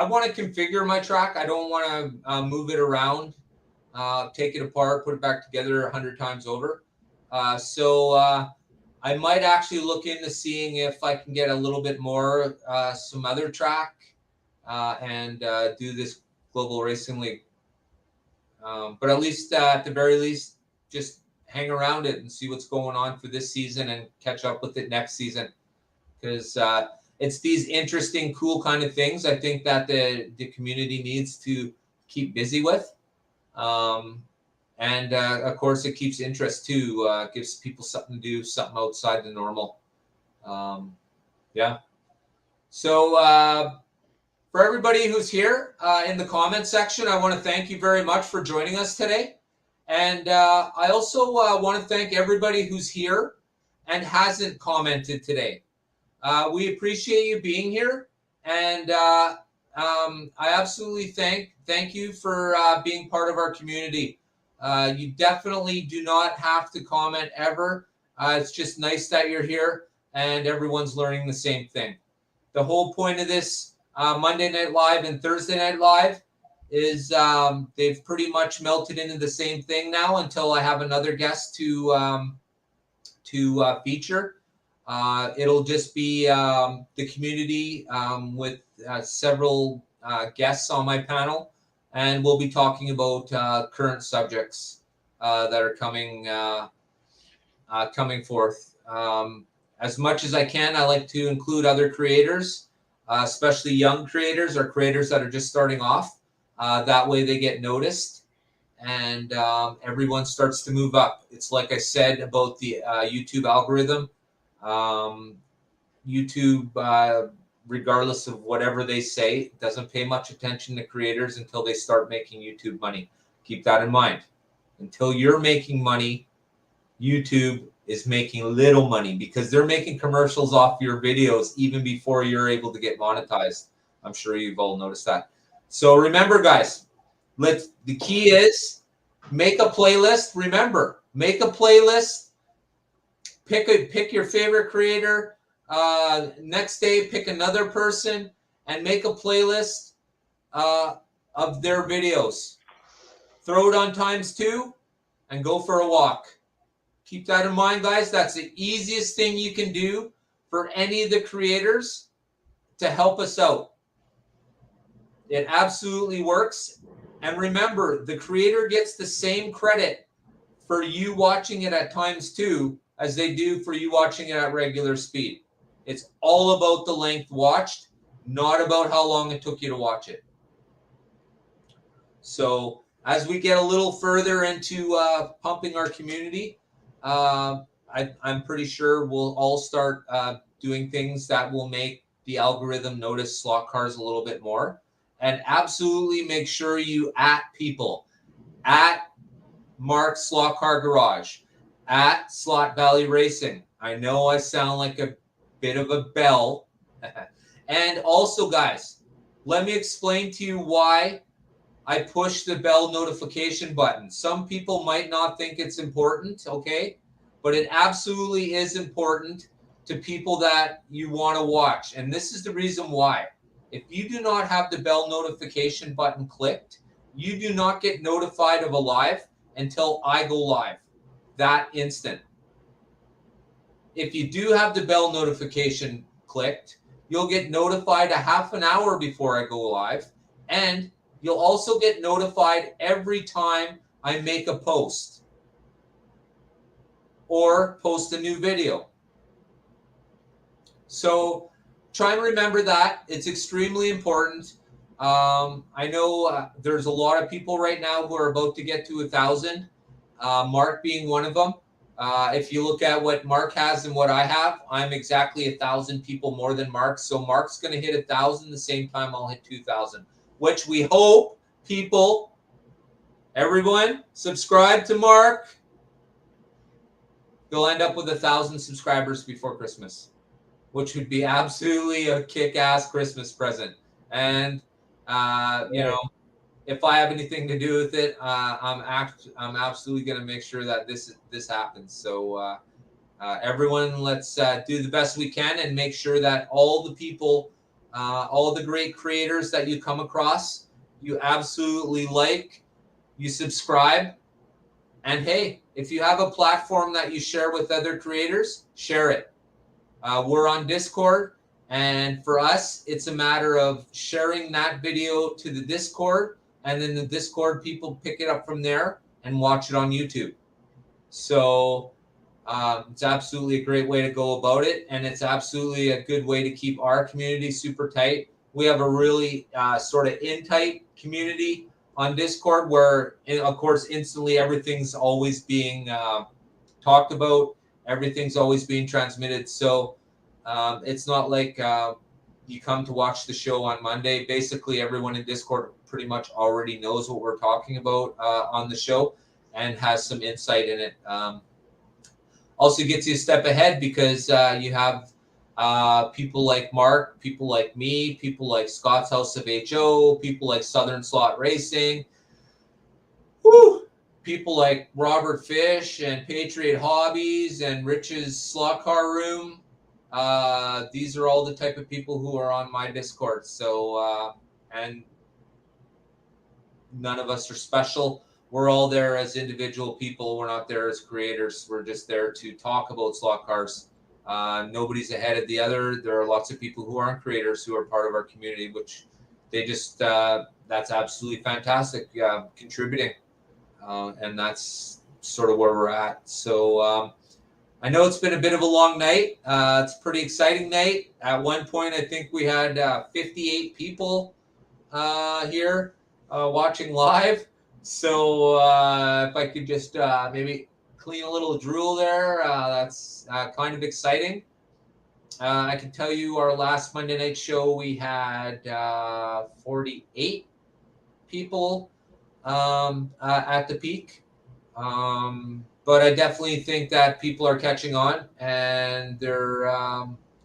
want to configure my track. I don't want to move it around, take it apart, put it back together 100 times over. So I might actually look into seeing if I can get a little bit more, some other track, and do this Global Racing League. But at least, at the very least, just hang around it and see what's going on for this season and catch up with it next season. Because it's these interesting, cool kind of things I think that the community needs to keep busy with. And of course, it keeps interest too, gives people something to do, something outside the normal. Yeah. So for everybody who's here in the comment section, I want to thank you very much for joining us today. And I also want to thank everybody who's here and hasn't commented today. We appreciate you being here, and I absolutely thank you for being part of our community. You definitely do not have to comment ever. It's just nice that you're here and everyone's learning the same thing. The whole point of this Monday Night Live and Thursday Night Live is they've pretty much melted into the same thing now until I have another guest to feature. It'll just be the community with several guests on my panel, and we'll be talking about current subjects that are coming forth. As much as I can, I like to include other creators, especially young creators or creators that are just starting off. That way they get noticed, and everyone starts to move up. It's like I said about the YouTube algorithm. YouTube, regardless of whatever they say, doesn't pay much attention to creators until they start making YouTube money. Keep that in mind. Until you're making money, YouTube is making little money because they're making commercials off your videos even before you're able to get monetized. I'm sure you've all noticed that. So remember, guys, the key is make a playlist. Remember, make a playlist. Pick your favorite creator. Next day, pick another person and make a playlist of their videos. Throw it on ×2 and go for a walk. Keep that in mind, guys. That's the easiest thing you can do for any of the creators to help us out. It absolutely works. And remember, the creator gets the same credit for you watching it at times 2 as they do for you watching it at regular speed. It's all about the length watched, not about how long it took you to watch it. So as we get a little further into pumping our community, I'm pretty sure we'll all start doing things that will make the algorithm notice slot cars a little bit more. And absolutely make sure you at people, at Mark's Slot Car Garage, at Slot Valley Racing. I know I sound like a bit of a bell. And also, guys, let me explain to you why I push the bell notification button. Some people might not think it's important, okay? But it absolutely is important to people that you want to watch. And this is the reason why. If you do not have the bell notification button clicked, you do not get notified of a live until I go live that instant. If you do have the bell notification clicked, you'll get notified a half an hour before I go live, and you'll also get notified every time I make a post or post a new video. So try and remember that. It's extremely important. I know there's a lot of people right now who are about to get to 1,000, Mark being one of them. If you look at what Mark has and what I have, I'm exactly 1,000 people more than Mark. So Mark's going to hit 1,000 the same time I'll hit 2,000, which we hope people, everyone, subscribe to Mark. You'll end up with 1,000 subscribers before Christmas, which would be absolutely a kick-ass Christmas present. And you know, if I have anything to do with it, I'm absolutely going to make sure that this happens. So everyone, let's do the best we can and make sure that all the people, all the great creators that you come across, you absolutely like, you subscribe, and hey, if you have a platform that you share with other creators, share it. We're on Discord, and for us, it's a matter of sharing that video to the Discord, and then the Discord people pick it up from there and watch it on YouTube. So it's absolutely a great way to go about it, and it's absolutely a good way to keep our community super tight. We have a really sort of in-tight community on Discord where, of course, instantly everything's always being talked about. Everything's always being transmitted. So it's not like you come to watch the show on Monday. Basically, everyone in Discord pretty much already knows what we're talking about on the show and has some insight in it. Also gets you a step ahead because you have people like Mark, people like me, people like Scott's House of HO, people like Southern Slot Racing, people like Robert Fish and Patriot Hobbies and Rich's Slot Car Room. These are all the type of people who are on my Discord. So, and none of us are special. We're all there as individual people. We're not there as creators. We're just there to talk about slot cars. Nobody's ahead of the other. There are lots of people who aren't creators who are part of our community, which they just, that's absolutely fantastic, contributing. And that's sort of where we're at. So I know it's been a bit of a long night. It's a pretty exciting night. At one point, I think we had 58 people here watching live. So if I could just maybe clean a little drool there, that's kind of exciting. I can tell you our last Monday night show, we had 48 people at the peak. But I definitely think that people are catching on and they're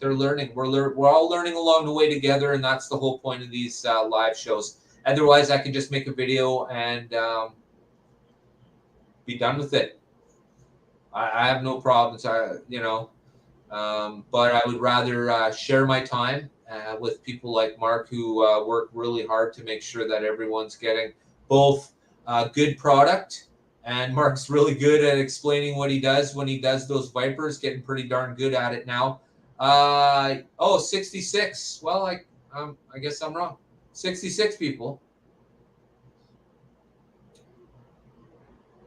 learning. We're all learning along the way together, and that's the whole point of these live shows. Otherwise, I could just make a video and be done with it. I have no problems, but I would rather share my time with people like Mark who work really hard to make sure that everyone's getting both good product, and Mark's really good at explaining what he does when he does those Vipers, getting pretty darn good at it now. 66. Well, I guess I'm wrong. 66 people.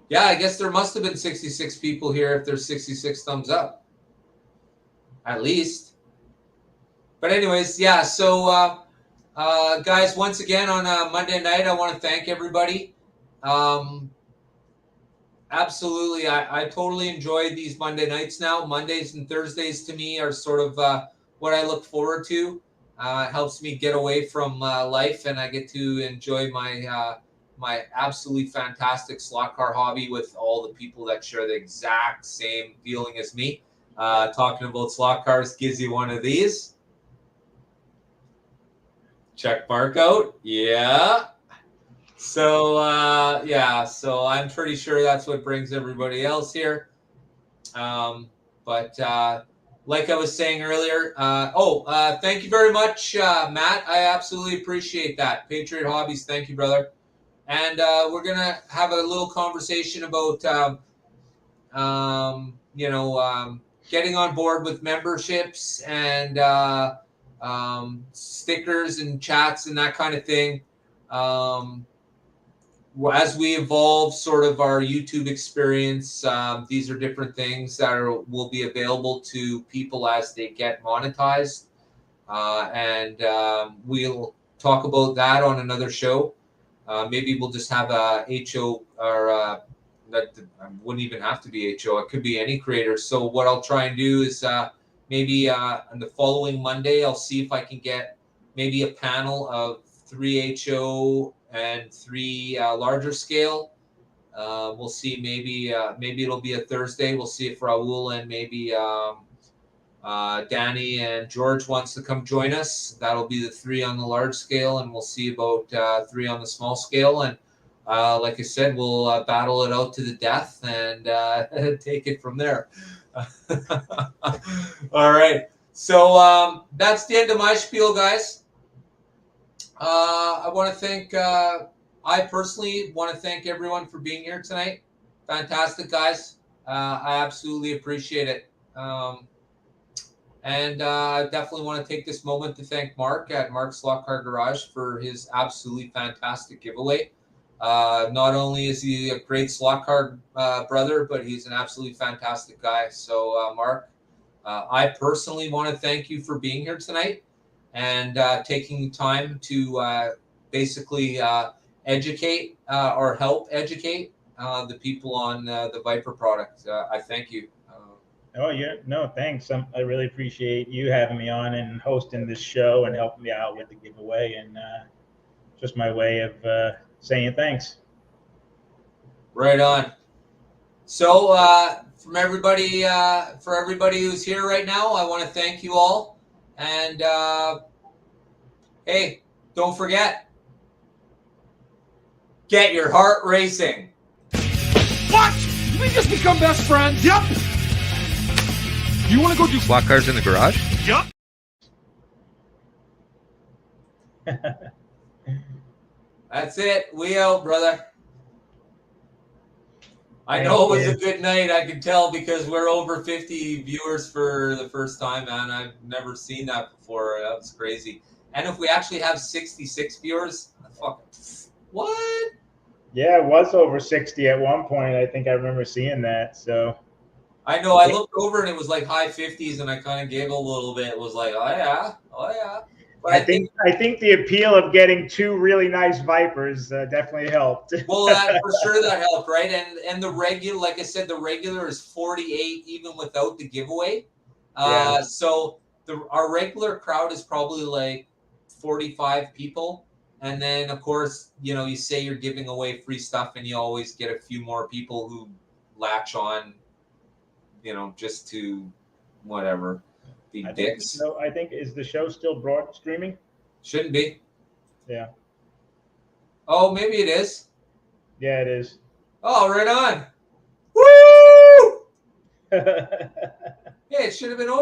Yeah, I guess there must have been 66 people here if there's 66 thumbs up. At least. But anyways, yeah, so guys, once again on Monday night, I want to thank everybody. Absolutely, I totally enjoy these Monday nights now. Mondays and Thursdays to me are sort of what I look forward to. It helps me get away from life, and I get to enjoy my my absolutely fantastic slot car hobby with all the people that share the exact same feeling as me. Talking about slot cars gives you one of these. Check mark out. Yeah. So, yeah, so I'm pretty sure that's what brings everybody else here. But like I was saying earlier, thank you very much, Matt. I absolutely appreciate that. Patriot Hobbies, thank you, brother. And we're going to have a little conversation about, getting on board with memberships and stickers and chats and that kind of thing. As we evolve sort of our YouTube experience, these are different things that will be available to people as they get monetized. And we'll talk about that on another show. Maybe we'll just have a HO or that wouldn't even have to be HO. It could be any creator. So what I'll try and do is maybe on the following Monday, I'll see if I can get maybe a panel of 3 HO and 3 larger scale. We'll see. Maybe it'll be a Thursday. We'll see if Raul and maybe Danny and George wants to come join us. That'll be the 3 on the large scale, and we'll see about 3 on the small scale. And like I said, we'll battle it out to the death and take it from there. All right. So that's the end of my spiel, guys. I want to thank, I personally want to thank everyone for being here tonight. Fantastic, guys. I absolutely appreciate it. And I definitely want to take this moment to thank Mark at Mark's Slot Car Garage for his absolutely fantastic giveaway. Not only is he a great slot car brother, but he's an absolutely fantastic guy. So, Mark, I personally want to thank you for being here tonight and taking time to basically educate or help educate the people on the Viper product. I thank you. Oh, yeah. No, thanks. I really appreciate you having me on and hosting this show and helping me out with the giveaway. And just my way of saying thanks. Right on. So from everybody, for everybody who's here right now, I want to thank you all. And hey, don't forget, get your heart racing. What? Did we just become best friends? Yep. You want to go do slot cars in the garage? Yep. That's it. We out, brother. I know it was a good night. I can tell because we're over 50 viewers for the first time, man. I've never seen that before. That was crazy. And if we actually have 66 viewers, what? Yeah, it was over 60 at one point. I think I remember seeing that. So I know. I looked over and it was like high 50s, and I kind of giggled a little bit. It was like, oh yeah. But I think the appeal of getting 2 really nice Vipers definitely helped. Well, for sure that helped, right? And the regular, like I said, the regular is 48 even without the giveaway. Yeah. So our regular crowd is probably like 45 people. And then, of course, you say you're giving away free stuff and you always get a few more people who latch on, just to whatever. Dicks. I think is the show still broad streaming? Shouldn't be. Yeah. Oh, maybe it is. Yeah, it is. Oh, right on. Woo! Yeah, it should have been over.